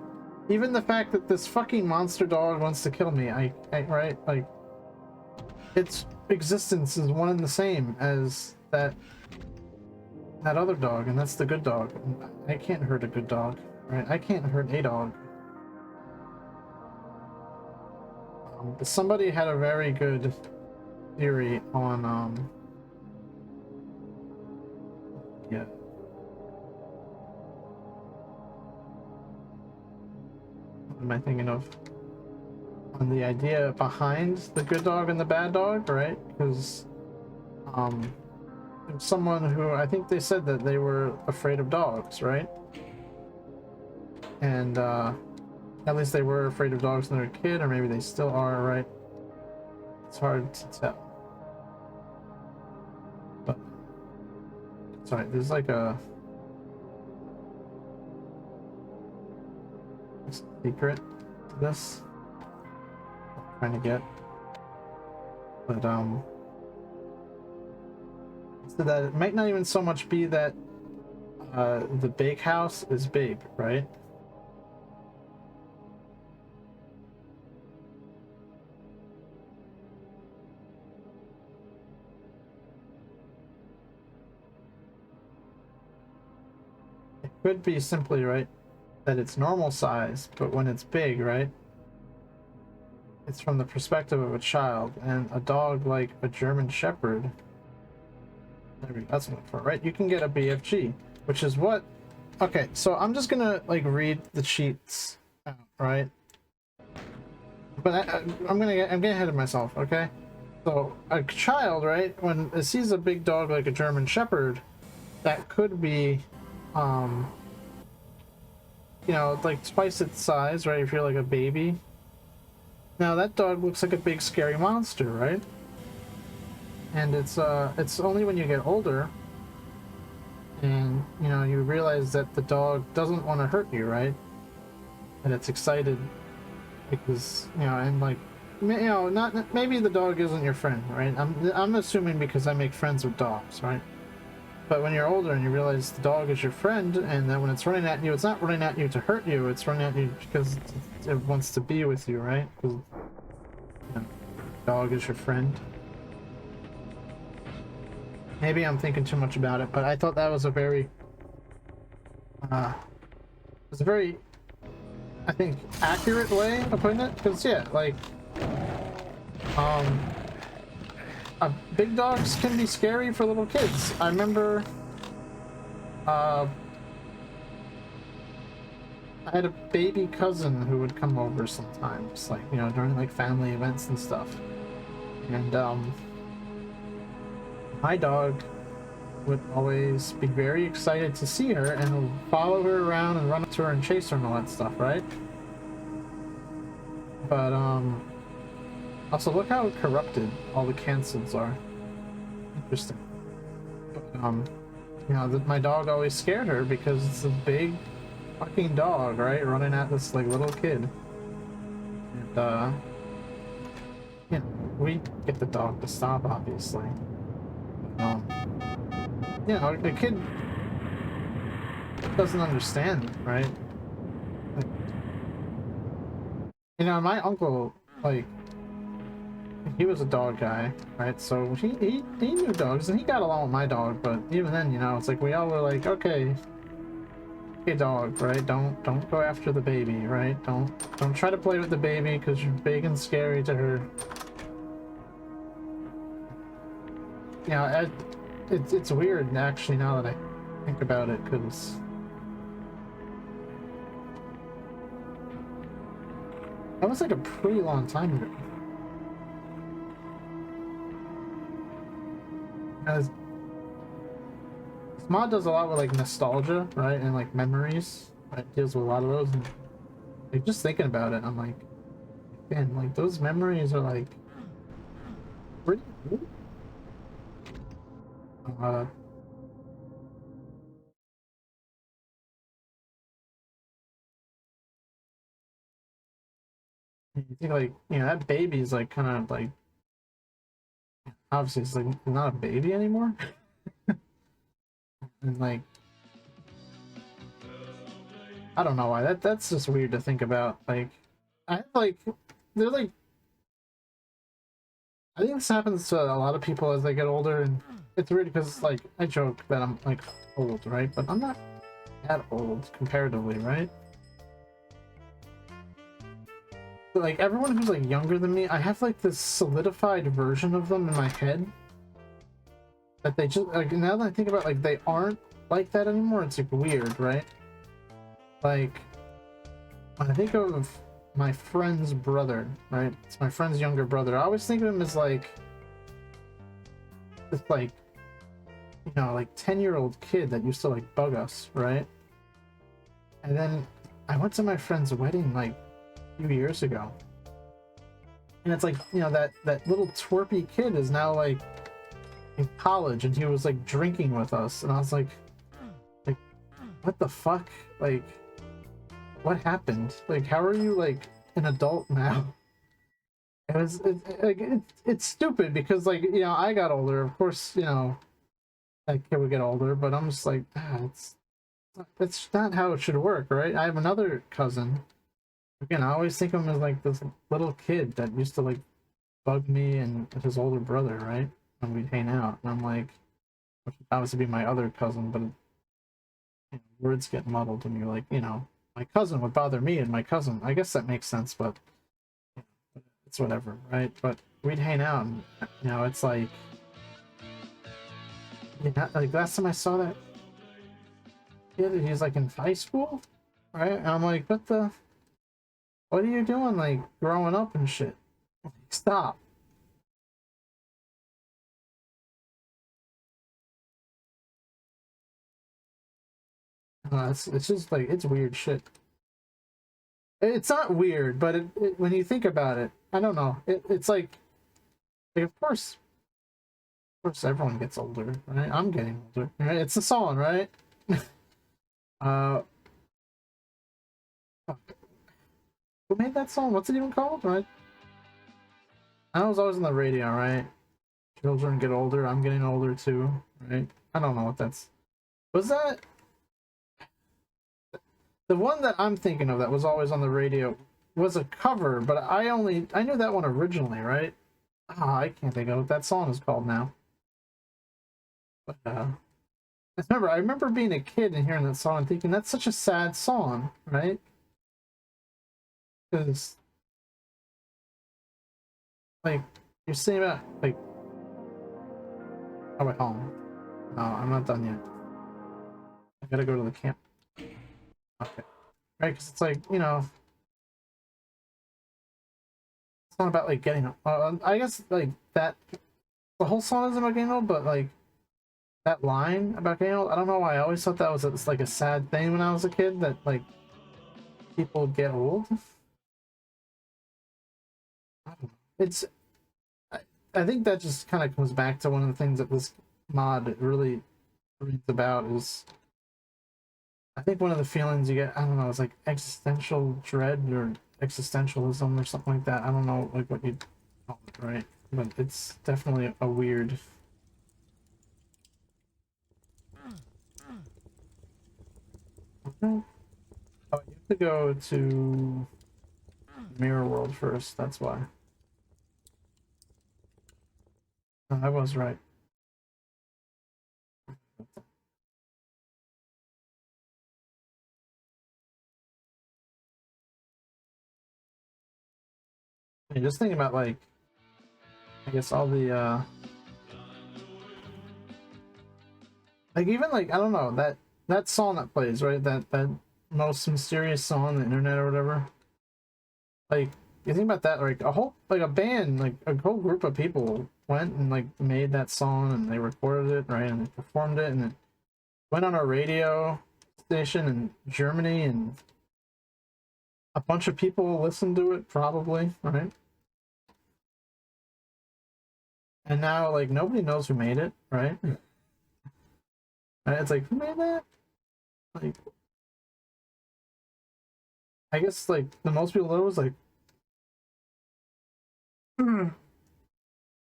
even the fact that this fucking monster dog wants to kill me, right, like its existence is one and the same as that other dog, and that's the good dog. I can't hurt a good dog, right? I can't hurt a dog. Somebody had a very good theory on yeah, am I thinking of? On the idea behind the good dog and the bad dog, right? Because someone who, I think they said that they were afraid of dogs, right? And at least they were afraid of dogs when they were a kid, or maybe they still are, right? It's hard to tell. But sorry, there's like a secret to this I'm trying to get, but so that it might not even so much be that the big house is big, right? It could be simply, right, that it's normal size, but when it's big, right, it's from the perspective of a child. And a dog like a German Shepherd, that's what for, right? You can get a BFG, which is what. Okay, so I'm just gonna like read the cheats out, right? But I'm getting ahead of myself. Okay, so a child, right, when it sees a big dog like a German Shepherd, that could be, you know, like twice its size, right? If you're like a baby. Now that dog looks like a big scary monster, right? And it's only when you get older and, you know, you realize that the dog doesn't want to hurt you, right? And it's excited because, you know, and like, you know, not maybe the dog isn't your friend, right? I'm assuming because I make friends with dogs, right? But when you're older and you realize the dog is your friend, and that when it's running at you, it's not running at you to hurt you, it's running at you because it wants to be with you, right? Because, you know, dog is your friend. Maybe I'm thinking too much about it, but I thought that was a very, I think, accurate way of putting it. Because yeah, like, big dogs can be scary for little kids. I remember, I had a baby cousin who would come over sometimes, like, you know, during like family events and stuff, and my dog would always be very excited to see her and would follow her around and run up to her and chase her and all that stuff, right? But also look how corrupted all the cancels are. Interesting. But, you know, my dog always scared her because it's a big fucking dog, right, running at this like little kid. And you know, we get the dog to stop, obviously. You know, the kid doesn't understand, right? Like, you know, my uncle, like, he was a dog guy, right? So he knew dogs, and he got along with my dog. But even then, you know, it's like we all were like, okay, dog, right? Don't go after the baby, right? Don't try to play with the baby because you're big and scary to her. You know, it's weird actually now that I think about it, because that was like a pretty long time ago. As this mod does a lot with like nostalgia, right, and like memories, right? It deals with a lot of those, and like just thinking about it, I'm like, man, like those memories are like pretty cool. You think like, you know, that baby's like kind of like, obviously it's like not a baby anymore. And like, I don't know why, that's just weird to think about. Like, I like, they're like, I think this happens to a lot of people as they get older, and it's weird because like I joke that I'm like old, right? But I'm not that old comparatively, right? But, like, everyone who's like younger than me, I have like this solidified version of them in my head that they just, like, now that I think about it, like, they aren't like that anymore. It's like weird, right? Like, when I think of my friend's brother, right? It's my friend's younger brother. I always think of him as like this, like, you know, like 10-year-old kid that used to like bug us, right? And then I went to my friend's wedding like a few years ago, and it's like, you know, that little twerpy kid is now like in college, and he was like drinking with us, and I was like, what the fuck? Like, what happened? Like, how are you like an adult now? It's stupid because, like, you know, I got older, of course, you know, that kid would get older, but I'm just like, it's not how it should work, right? I have another cousin. Again, I always think of him as like this little kid that used to like bug me and his older brother, right? When we'd hang out, and I'm like, which would obviously be my other cousin, but you know, words get muddled when you're like, you know, my cousin would bother me and my cousin. I guess that makes sense, but you know, it's whatever, right? But we'd hang out, and you know, it's like, yeah, like last time I saw that kid, he's like in high school, right? And I'm like, what are you doing, like growing up and shit? Like, stop. It's just like, it's weird shit. It's not weird, but when you think about it, I don't know. It's like of course, everyone gets older, right? I'm getting older, right? It's a song, right? uh, who made that song? What's it even called, right? I know it was always on the radio, right? Children get older, I'm getting older too, right? I don't know what that's. Was that the one that I'm thinking of that was always on the radio? Was a cover, but I knew that one originally, right? Ah, I can't think of what that song is called now. But I remember being a kid and hearing that song and thinking that's such a sad song, right? Because like you're saying about like, oh wait, home. No, I'm not done yet. I gotta go to the camp. Okay, right? Because it's like, you know, it's not about like getting. I guess like that. The whole song isn't about getting old, but like that line about getting old. I don't know why I always thought that was like a sad thing when I was a kid, that like people get old. I don't know. It's. I think that just kind of comes back to one of the things that this mod really reads about is, I think one of the feelings you get, I don't know, it's like existential dread or existentialism or something like that. I don't know like what you'd call it, right? But it's definitely a weird. Okay. Oh, you have to go to Mirror World first, that's why. Oh, I was right. And just thinking about like, I guess all the like, even like, I don't know, that song that plays, right? That most mysterious song on the internet or whatever. Like, you think about that, like a whole, like a band, like a whole group of people went and like made that song and they recorded it, right? And they performed it and it went on a radio station in Germany, and a bunch of people listened to it probably, right? And now like nobody knows who made it, right? And it's like, who made that? Like, I guess like the most people know is like, you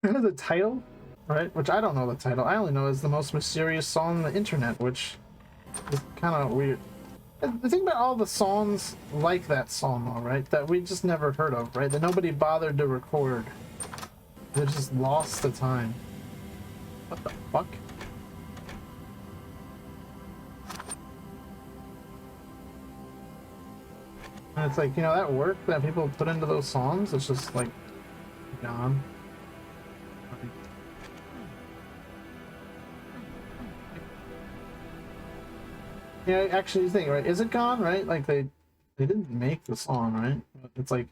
know, the title, right? Which I don't know the title. I only know is the most mysterious song on the internet, which is kind of weird. The thing about all the songs like that song, though, right? That we just never heard of, right? That nobody bothered to record. They just lost the time. What the fuck? And it's like, you know, that work that people put into those songs, it's just like gone. Yeah, actually, you think, right? Is it gone, right? Like they didn't make the song, right? But it's like,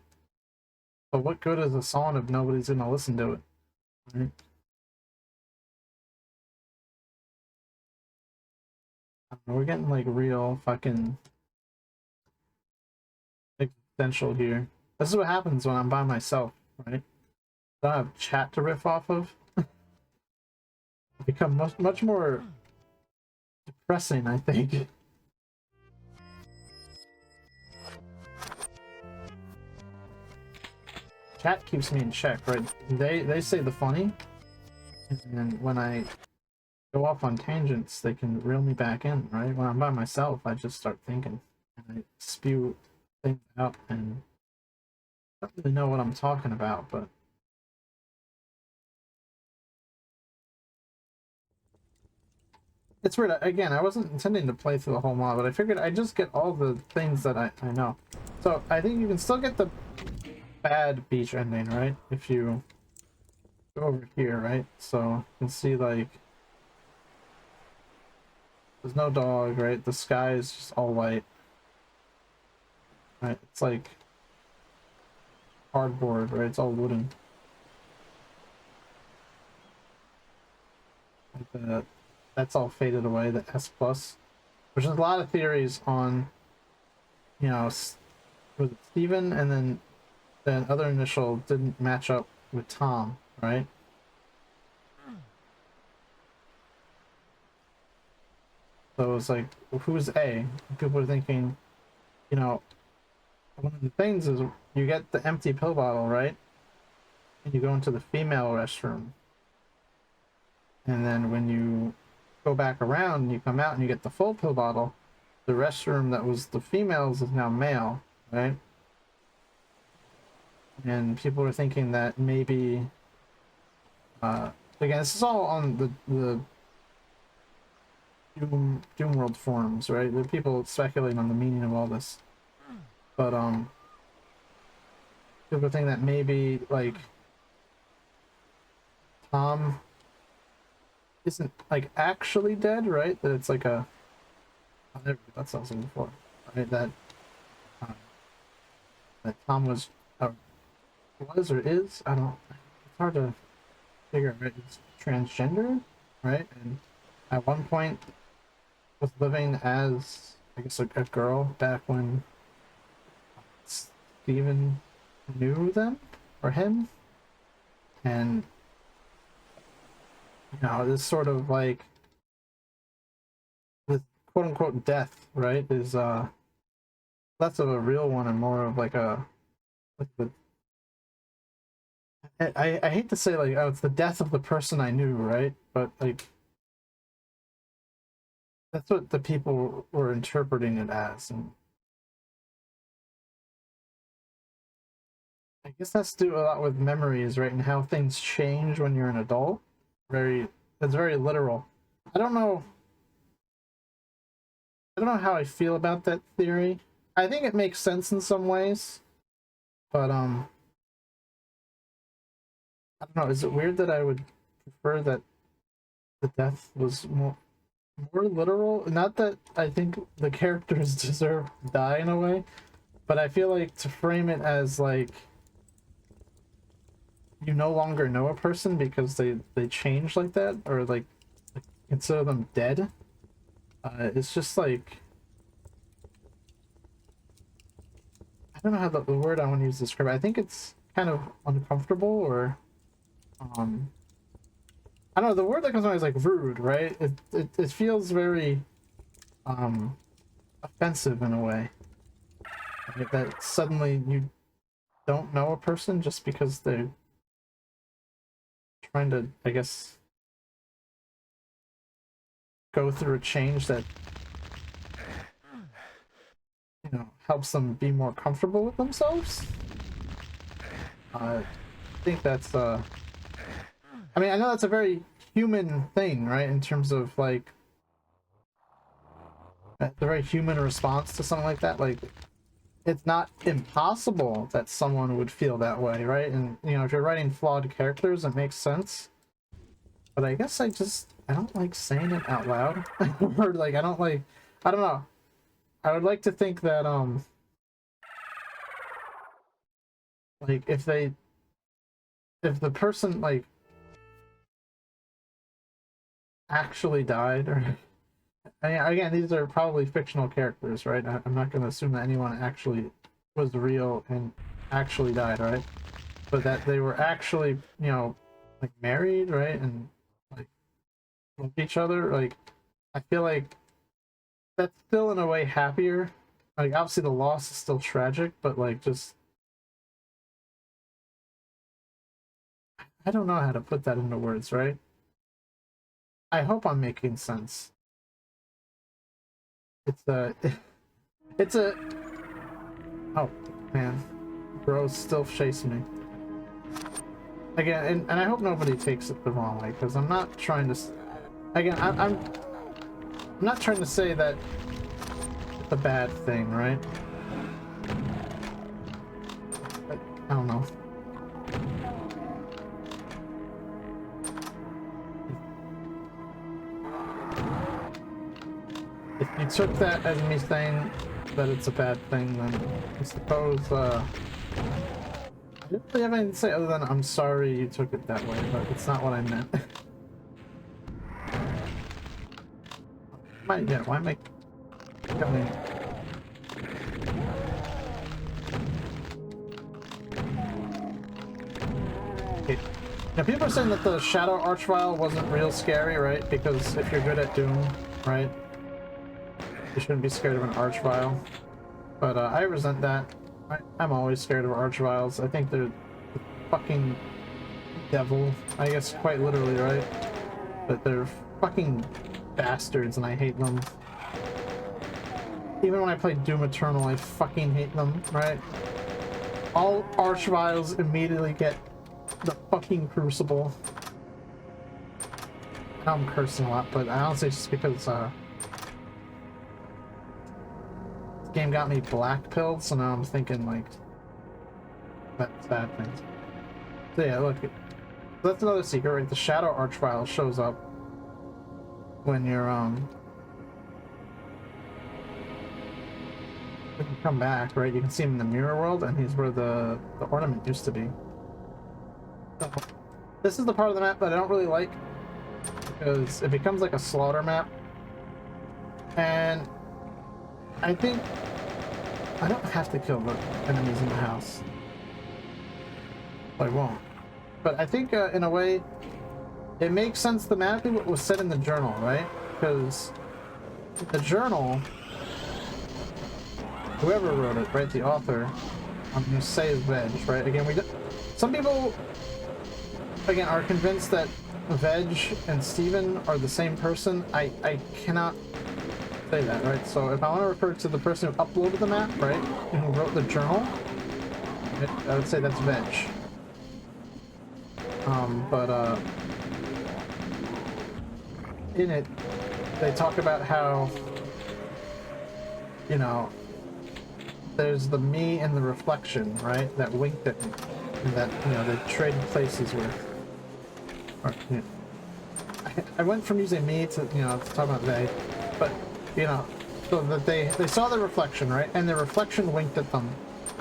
but what good is a song if nobody's gonna listen to it? Right? We're getting like real fucking existential here. This is what happens when I'm by myself, right? I don't have chat to riff off of. I become much more depressing, I think. Chat keeps me in check, right? They say the funny, and when I go off on tangents, they can reel me back in, right? When I'm by myself, I just start thinking, and I spew things out, and I don't really know what I'm talking about, but it's weird. Again, I wasn't intending to play through the whole mod, but I figured I'd just get all the things that I know. So I think you can still get the bad beach ending, right? If you go over here, right? So you can see, like, there's no dog, right? The sky is just all white. Right? It's like cardboard, right? It's all wooden. Like that's all faded away, the S plus. Which is a lot of theories on, you know, with Steven, and then the other initial didn't match up with Tom, right? So it was like, who's A? People are thinking, you know, one of the things is you get the empty pill bottle, right? And you go into the female restroom. And then when you go back around and you come out and you get the full pill bottle, the restroom that was the females is now male, right? And people are thinking that maybe, again, this is all on the Doom World forums, right? The people speculating on the meaning of all this. But people think that maybe, like, Tom isn't, like, actually dead, right? That it's like a, oh, there we go, that's something before, right? That that Tom was or is, I don't, it's hard to figure out, right? He's transgender, right? And at one point was living as, I guess, a girl back when Steven knew them or him, and you know, this sort of like this quote unquote death, right, is less of a real one and more of like a, like the, I hate to say, like, oh, it's the death of the person I knew, right? But like that's what the people were interpreting it as, and I guess that's to do a lot with memories, right? And how things change when you're an adult. That's very literal. I don't know. I don't know how I feel about that theory. I think it makes sense in some ways, but I don't know. Is it weird that I would prefer that the death was more literal? Not that I think the characters deserve to die in a way, but I feel like to frame it as like you no longer know a person because they change like that, or like consider them dead. It's just like, I don't know how the word I want to use to describe it. I think it's kind of uncomfortable, or I don't know, the word that comes to mind is like rude, right? It feels very offensive in a way. Like that suddenly you don't know a person just because they're trying to, I guess, go through a change that, you know, helps them be more comfortable with themselves. I think that's I mean, I know that's a very human thing, right? In terms of like the very human response to something like that. Like, it's not impossible that someone would feel that way, right? And you know, if you're writing flawed characters, it makes sense. But I guess I don't like saying it out loud. Or like, I don't know. I would like to think that Like, if the person, like, actually died, or... I mean, again, these are probably fictional characters, right? I'm not going to assume that anyone actually was real and actually died, right? But that they were actually, you know, like, married, right? And, like, loved each other, like, I feel like that's still in a way happier. Like, obviously the loss is still tragic, but, like, just... I don't know how to put that into words, right? I hope I'm making sense. It's a... It's a... Oh, man. Bro's still chasing me. Again, and I hope nobody takes it the wrong way, because I'm not trying to... Again, I'm not trying to say that it's a bad thing, right? But, I don't know. If you took that as me saying that it's a bad thing, then I suppose, I didn't really have anything to say other than I'm sorry you took it that way, but it's not what I meant. Yeah, why am I coming? Okay. Now, people are saying that the Shadow Archvile wasn't real scary, right? Because if you're good at Doom, right, you shouldn't be scared of an Archvile. But I resent that. I'm always scared of Archviles. I think they're the fucking devil, I guess, quite literally, right? But they're fucking bastards, and I hate them. Even when I play Doom Eternal, I fucking hate them, right? All Archviles immediately get the fucking Crucible. Now I'm cursing a lot, but I honestly just because this game got me black-pilled, so now I'm thinking, like, that's bad things. So yeah, look, that's another secret, right? The Shadow Archvile shows up when you're, when you come back, right? You can see him in the mirror world, and he's where the ornament used to be. So, this is the part of the map that I don't really like, because it becomes like a slaughter map, and I think I don't have to kill the enemies in the house. I won't. But I think, in a way, it makes sense thematically what was said in the journal, right? Because the journal, whoever wrote it, right, the author, I'm going to say is Veg, right? Again, some people, again, are convinced that Veg and Steven are the same person. I cannot say that, right? So if I want to refer to the person who uploaded the map, right, and who wrote the journal, I would say that's Veg. In it, they talk about how, you know, there's the me and the reflection, right, that winked at me, and that, you know, they traded places with. Or, you know, I went from using me to, you know, to talk about they, but, you know, so that they saw the reflection, right, and the reflection winked at them,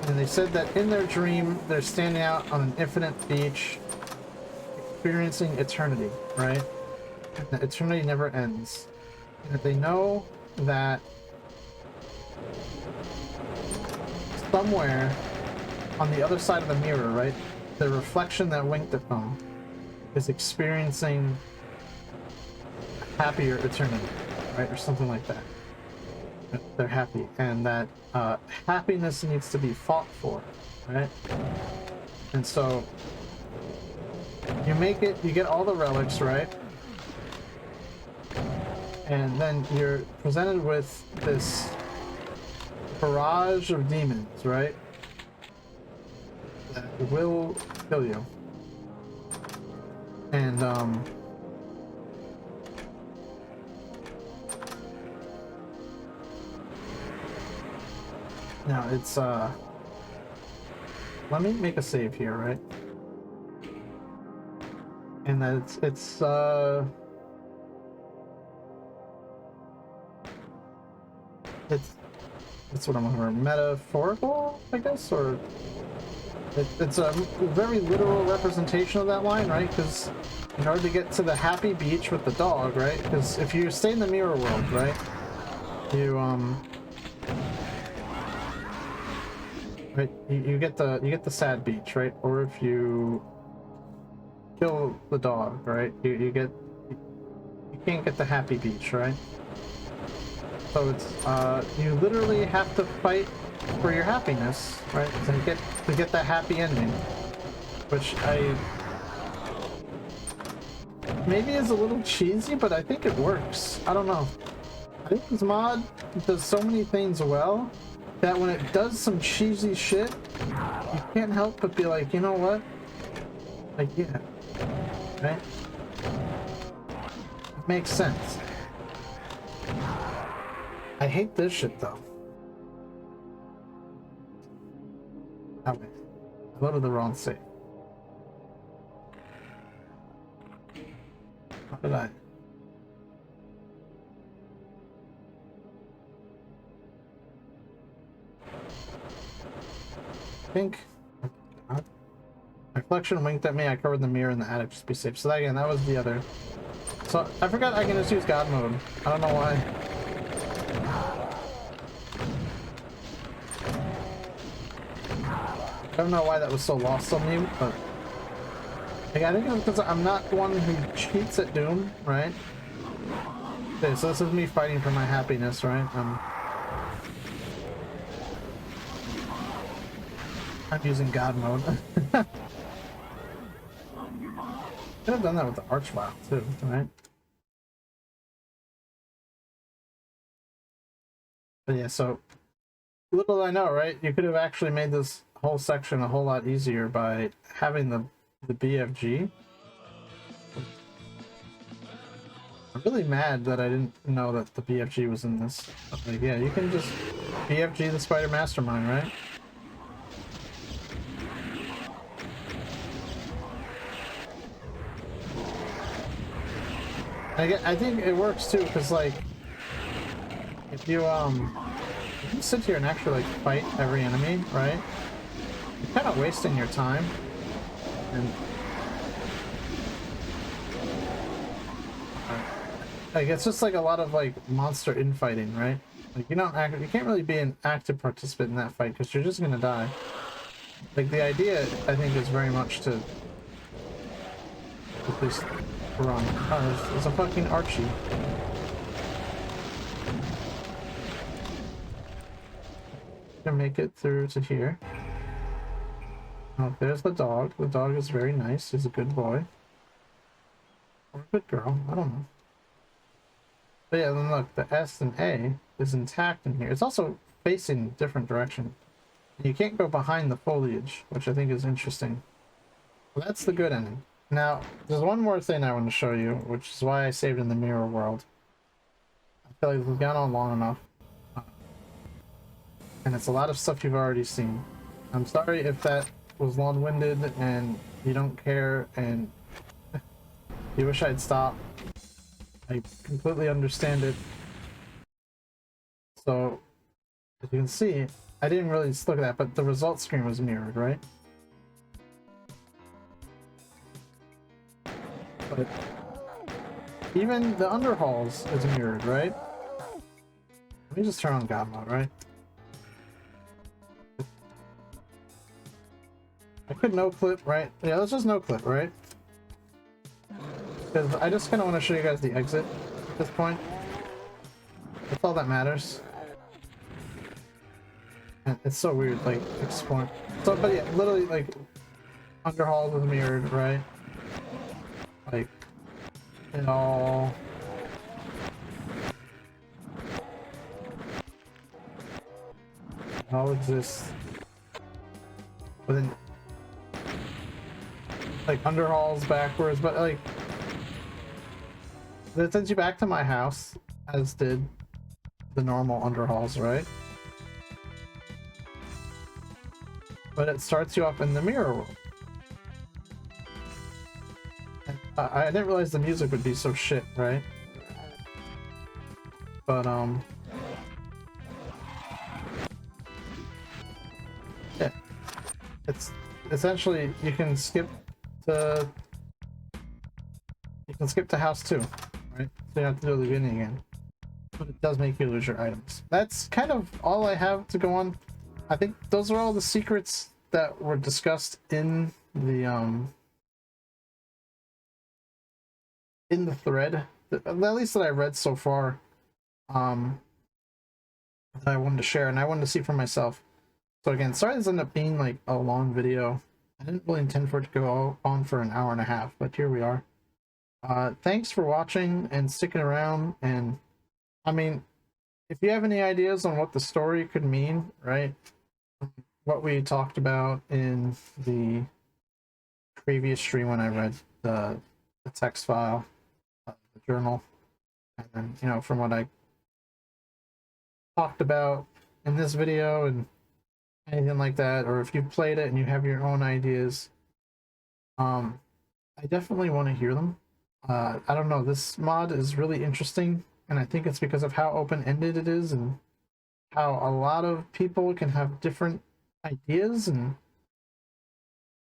and they said that in their dream, they're standing out on an infinite beach, experiencing eternity, right? And that eternity never ends. And that they know that somewhere on the other side of the mirror, right, the reflection that winked at them is experiencing happier eternity, right, or something like that. They're happy, and that happiness needs to be fought for, right? And so you make it, you get all the relics, right? And then you're presented with this barrage of demons, right? That will kill you. And, now it's, let me make a save here, right? And that it's what I'm looking for, metaphorical, I guess, or It's a very literal representation of that line, right? Because in order to get to the happy beach with the dog, right? Because if you stay in the mirror world, right? You get the sad beach, right? Or if you kill the dog, right? You can't get the happy beach, right? So it's you literally have to fight for your happiness, right? To get that happy ending, which I maybe is a little cheesy, but I think it works. I don't know. I think this mod does so many things well that when it does some cheesy shit, you can't help but be like, you know what? Like, yeah, right? It makes sense. I hate this shit though. Oh wait, I loaded the wrong save. How did I? I think my collection winked at me. I covered the mirror in the attic just to be safe. So that, again, that was the other. So I forgot I can just use God mode. I don't know why. I don't know why that was so lost on me, but like, I think it's because I'm not one who cheats at Doom, right? Okay, so this is me fighting for my happiness, right? I'm using God mode. Could have done that with the Archvile too, right? But yeah, so little I know, right? You could have actually made this whole section a whole lot easier by having the BFG. I'm really mad that I didn't know that the BFG was in this. Like, yeah, you can just BFG the Spider Mastermind, right? I think it works too, because like if you sit here and actually like fight every enemy, right? You're kind of wasting your time, and like it's just like a lot of like monster infighting, right? Like you can't really be an active participant in that fight because you're just gonna die. Like the idea, I think, is very much to at least run. Oh, there's a fucking Archie. Gonna make it through to here. Oh, there's the dog. The dog is very nice. He's a good boy. Or a good girl. I don't know. But yeah, then look, the S and A is intact in here. It's also facing a different direction. You can't go behind the foliage, which I think is interesting. Well, that's the good ending. Now, there's one more thing I want to show you, which is why I saved in the mirror world. I feel like we've gone on long enough. And it's a lot of stuff you've already seen. I'm sorry if that was long-winded and you don't care and you wish I'd stop. I completely understand it. So, as you can see, I didn't really look at that, but the results screen was mirrored, right? But even the underhauls is mirrored, right? Let me just turn on God mode, right? I could no clip, right? Yeah, let's just no clip, right? Because I just kind of want to show you guys the exit at this point. That's all that matters. And it's so weird, like, exploring. So, but yeah, literally, like, underhauls is mirrored, right? Like, it all exists. But then, like, underhauls backwards, but like, that sends you back to my house, as did the normal underhauls, right? But it starts you off in the mirror world. And I didn't realize the music would be so shit, right? But yeah, it's essentially you can skip to house 2, right? So you have to do the beginning again. But it does make you lose your items. That's kind of all I have to go on. I think those are all the secrets that were discussed in the thread, at least that I read so far, that I wanted to share and I wanted to see for myself. So again, sorry this ended up being like a long video. I didn't really intend for it to go on for an hour and a half, but here we are. Thanks for watching and sticking around. And I mean, if you have any ideas on what the story could mean, right? What we talked about in the previous stream when I read the text file, the journal, and then, you know, from what I talked about in this video and anything like that, or if you've played it and you have your own ideas, I definitely want to hear them. I don't know, this mod is really interesting, and I think it's because of how open-ended it is and how a lot of people can have different ideas, and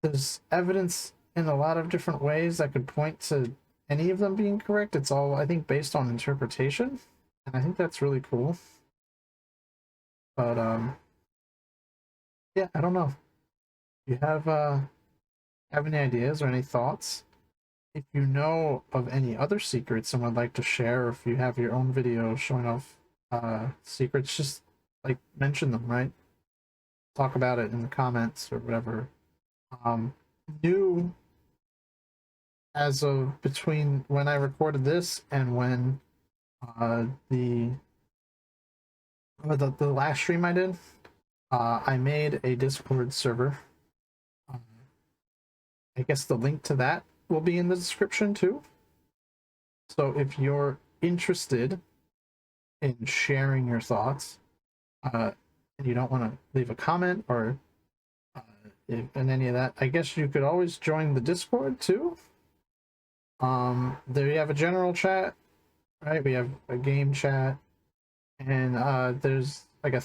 there's evidence in a lot of different ways that could point to any of them being correct. It's all, I think, based on interpretation, and I think that's really cool. But yeah, I don't know. You have any ideas or any thoughts? If you know of any other secrets and would like to share, or if you have your own video showing off secrets, just like mention them, right? Talk about it in the comments or whatever. New as of between when I recorded this and when the last stream I did, I made a Discord server. I guess the link to that will be in the description too. So if you're interested in sharing your thoughts, and you don't want to leave a comment or in any of that, I guess you could always join the Discord too. There you have a general chat, right? We have a game chat, and there's like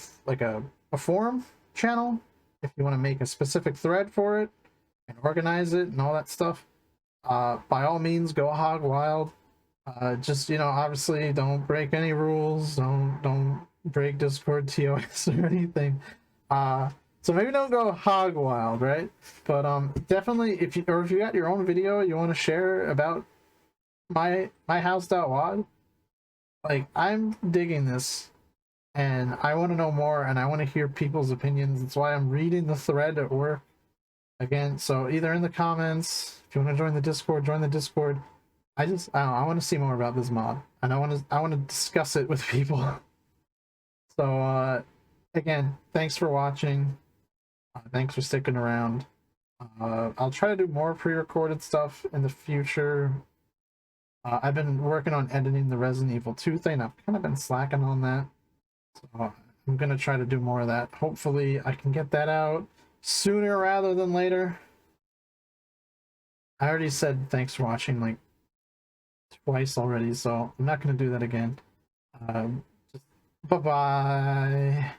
a forum channel if you want to make a specific thread for it and organize it and all that stuff. By all means, go hog wild. Just, you know, obviously don't break any rules, don't break Discord TOS or anything. So maybe don't go hog wild, right? But definitely, if you got your own video you want to share about MyHouse.wad, like, I'm digging this and I want to know more and I want to hear people's opinions. That's why I'm reading the thread at work again. So either in the comments, if you want to join the Discord, join the Discord. I don't know, I want to see more about this mod and I want to discuss it with people. So again, thanks for watching. Thanks for sticking around. I'll try to do more pre-recorded stuff in the future. I've been working on editing the Resident Evil 2 thing. I've kind of been slacking on that. So I'm going to try to do more of that. Hopefully I can get that out sooner rather than later. I already said thanks for watching like twice already, so I'm not going to do that again. Bye-bye.